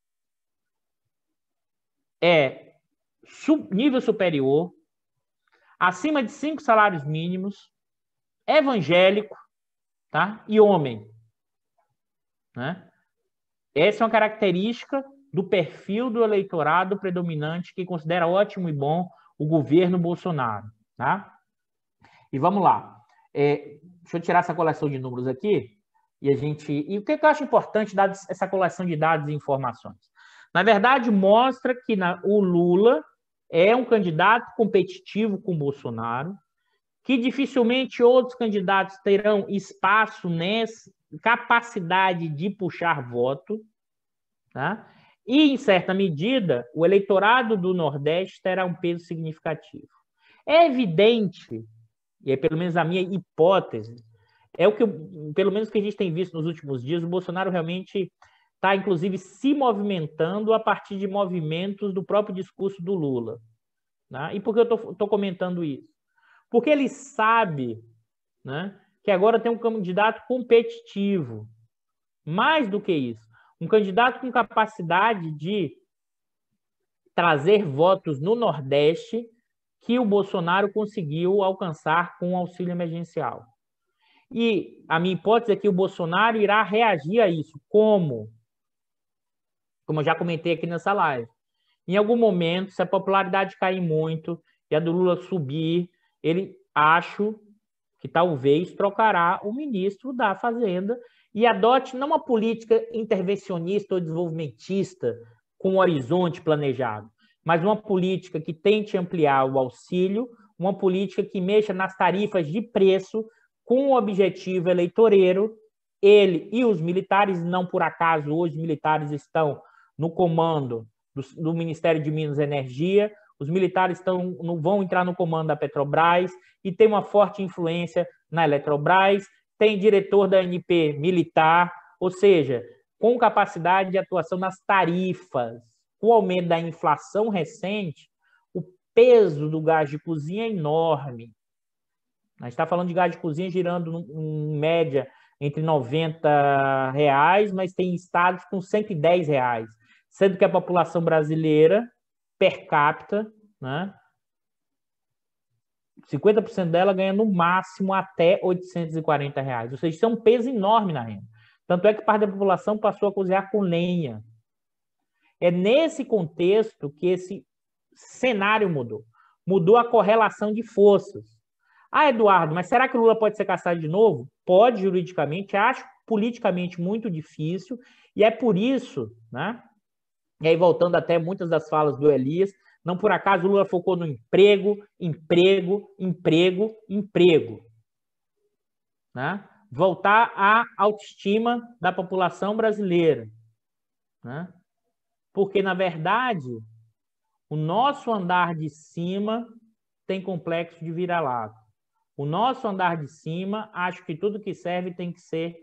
nível superior, acima de 5 salários mínimos, evangélico, tá? E homem. Né? Essa é uma característica do perfil do eleitorado predominante que considera ótimo e bom o governo Bolsonaro. Tá? E vamos lá. Deixa eu tirar essa coleção de números aqui. E o que eu acho importante essa coleção de dados e informações? Na verdade, mostra que o Lula é um candidato competitivo com o Bolsonaro, que dificilmente outros candidatos terão espaço nessa capacidade de puxar voto, tá? E, em certa medida, o eleitorado do Nordeste terá um peso significativo. É evidente, e é pelo menos a minha hipótese, pelo menos que a gente tem visto nos últimos dias, o Bolsonaro realmente está, inclusive, se movimentando a partir de movimentos do próprio discurso do Lula. Né? E por que eu estou comentando isso? Porque ele sabe, né, que agora tem um candidato competitivo. Mais do que isso, um candidato com capacidade de trazer votos no Nordeste que o Bolsonaro conseguiu alcançar com o auxílio emergencial. E a minha hipótese é que o Bolsonaro irá reagir a isso. Como? Como eu já comentei aqui nessa live. Em algum momento, se a popularidade cair muito e a do Lula subir, acho que talvez trocará o ministro da Fazenda e adote não uma política intervencionista ou desenvolvimentista com um horizonte planejado, mas uma política que tente ampliar o auxílio, uma política que mexa nas tarifas de preço com o objetivo eleitoreiro. Ele e os militares, não por acaso hoje os militares estão no comando do Ministério de Minas e Energia, os militares vão entrar no comando da Petrobras e tem uma forte influência na Eletrobras, tem diretor da ANP militar, ou seja, com capacidade de atuação nas tarifas. Com o aumento da inflação recente, o peso do gás de cozinha é enorme. A gente está falando de gás de cozinha girando em média entre R$90, mas tem estados com R$110, sendo que a população brasileira, per capita, né, 50% dela ganha no máximo até R$840. Ou seja, isso é um peso enorme na renda. Tanto é que parte da população passou a cozinhar com lenha. É nesse contexto que esse cenário mudou. Mudou a correlação de forças. Ah, Eduardo, mas será que o Lula pode ser caçado de novo? Pode, juridicamente, acho politicamente muito difícil, e é por isso, né? E aí, voltando até muitas das falas do Elias, não por acaso o Lula focou no emprego, emprego, emprego, emprego. Né? Voltar à autoestima da população brasileira. Né? Porque, na verdade, o nosso andar de cima tem complexo de vira-lata. O nosso andar de cima, acho que tudo que serve tem que ser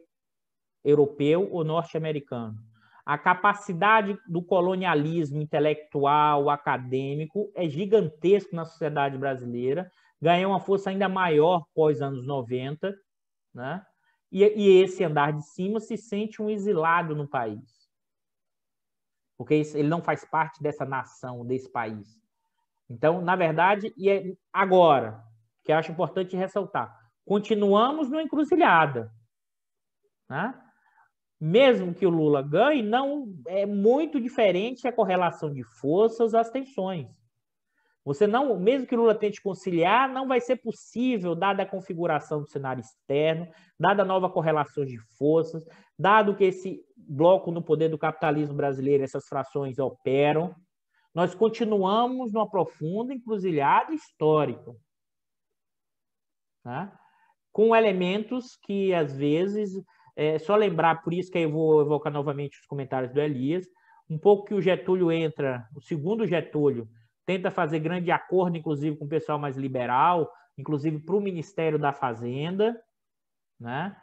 europeu ou norte-americano. A capacidade do colonialismo intelectual, acadêmico, é gigantesco na sociedade brasileira, ganhou uma força ainda maior pós anos 90, né? E esse andar de cima se sente um exilado no país. Porque ele não faz parte dessa nação, desse país. Então, na verdade, e é agora, que eu acho importante ressaltar, continuamos numa encruzilhada. Né? Mesmo que o Lula ganhe, não é muito diferente a correlação de forças, as tensões. Você não, mesmo que o Lula tente conciliar, não vai ser possível, dada a configuração do cenário externo, dada a nova correlação de forças, dado que esse bloco no poder do capitalismo brasileiro, essas frações operam, nós continuamos numa profunda encruzilhada histórica, né? Com elementos que, às vezes, só lembrar, por isso que eu vou evocar novamente os comentários do Elias, um pouco que o Getúlio entra, o segundo Getúlio, tenta fazer grande acordo, inclusive, com o pessoal mais liberal, inclusive para o Ministério da Fazenda, né?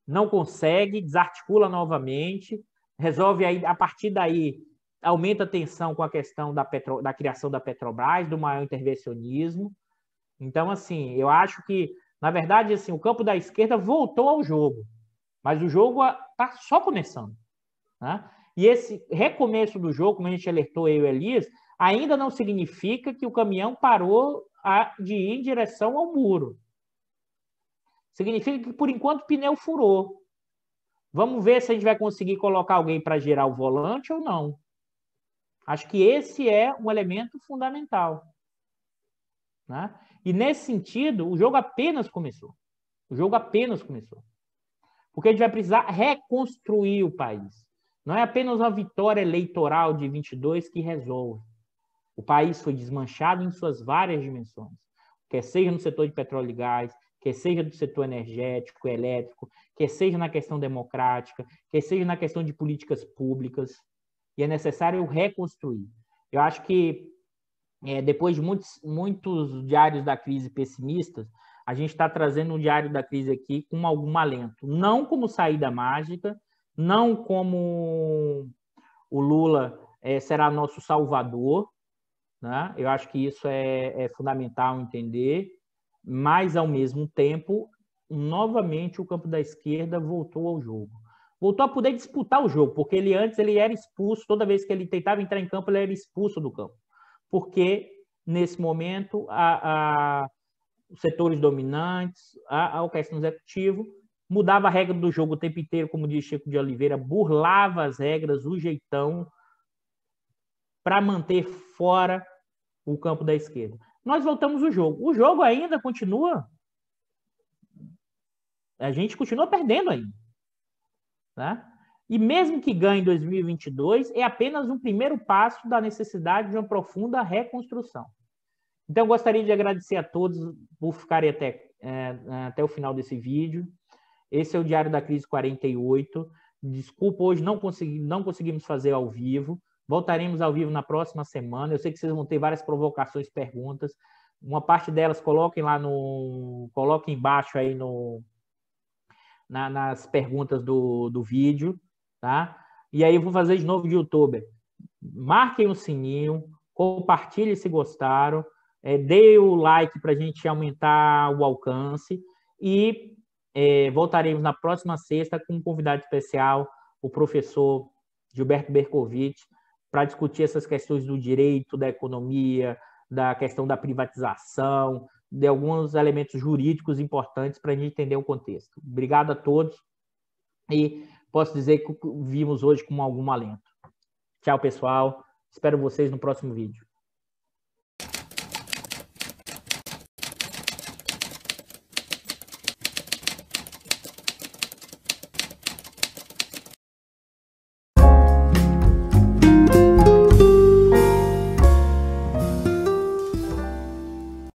Não consegue, desarticula novamente, resolve aí, a partir daí, aumenta a tensão com a questão da criação da Petrobras, do maior intervencionismo. Então, assim, eu acho que, na verdade, assim, o campo da esquerda voltou ao jogo, mas o jogo está só começando. Né? E esse recomeço do jogo, como a gente alertou eu e o Elias, ainda não significa que o caminhão parou de ir em direção ao muro. Significa que, por enquanto, o pneu furou. Vamos ver se a gente vai conseguir colocar alguém para girar o volante ou não. Acho que esse é um elemento fundamental. Né? E, nesse sentido, o jogo apenas começou. O jogo apenas começou. Porque a gente vai precisar reconstruir o país. Não é apenas uma vitória eleitoral de 22 que resolve. O país foi desmanchado em suas várias dimensões. Quer seja no setor de petróleo e gás, quer seja do setor energético, elétrico, quer seja na questão democrática, quer seja na questão de políticas públicas. E é necessário reconstruir. Eu acho que, depois de muitos diários da crise pessimistas, a gente está trazendo um diário da crise aqui com algum alento. Não como saída mágica, não como o Lula será nosso salvador, né? Eu acho que isso é fundamental entender, mas, ao mesmo tempo, novamente o campo da esquerda voltou ao jogo. Voltou a poder disputar o jogo, porque antes ele era expulso, toda vez que ele tentava entrar em campo, ele era expulso do campo. Porque, nesse momento, os setores dominantes, a questão executiva, mudava a regra do jogo o tempo inteiro, como diz Chico de Oliveira, burlava as regras, o jeitão, para manter fora o campo da esquerda. Nós voltamos ao jogo. O jogo ainda continua. A gente continua perdendo ainda. Né? E mesmo que ganhe em 2022, é apenas um primeiro passo da necessidade de uma profunda reconstrução. Então, eu gostaria de agradecer a todos por ficarem até o final desse vídeo. Esse é o Diário da Crise 48. Desculpa, hoje não conseguimos fazer ao vivo. Voltaremos ao vivo na próxima semana. Eu sei que vocês vão ter várias provocações, perguntas. Uma parte delas coloquem embaixo aí nas perguntas do vídeo, tá? E aí eu vou fazer de novo de youtuber. Marquem o sininho, compartilhem se gostaram, dê o like para a gente aumentar o alcance e voltaremos na próxima sexta com um convidado especial, o professor Gilberto Bercovitch, para discutir essas questões do direito, da economia, da questão da privatização, de alguns elementos jurídicos importantes para a gente entender o contexto. Obrigado a todos e posso dizer que vimos hoje com algum alento. Tchau, pessoal. Espero vocês no próximo vídeo.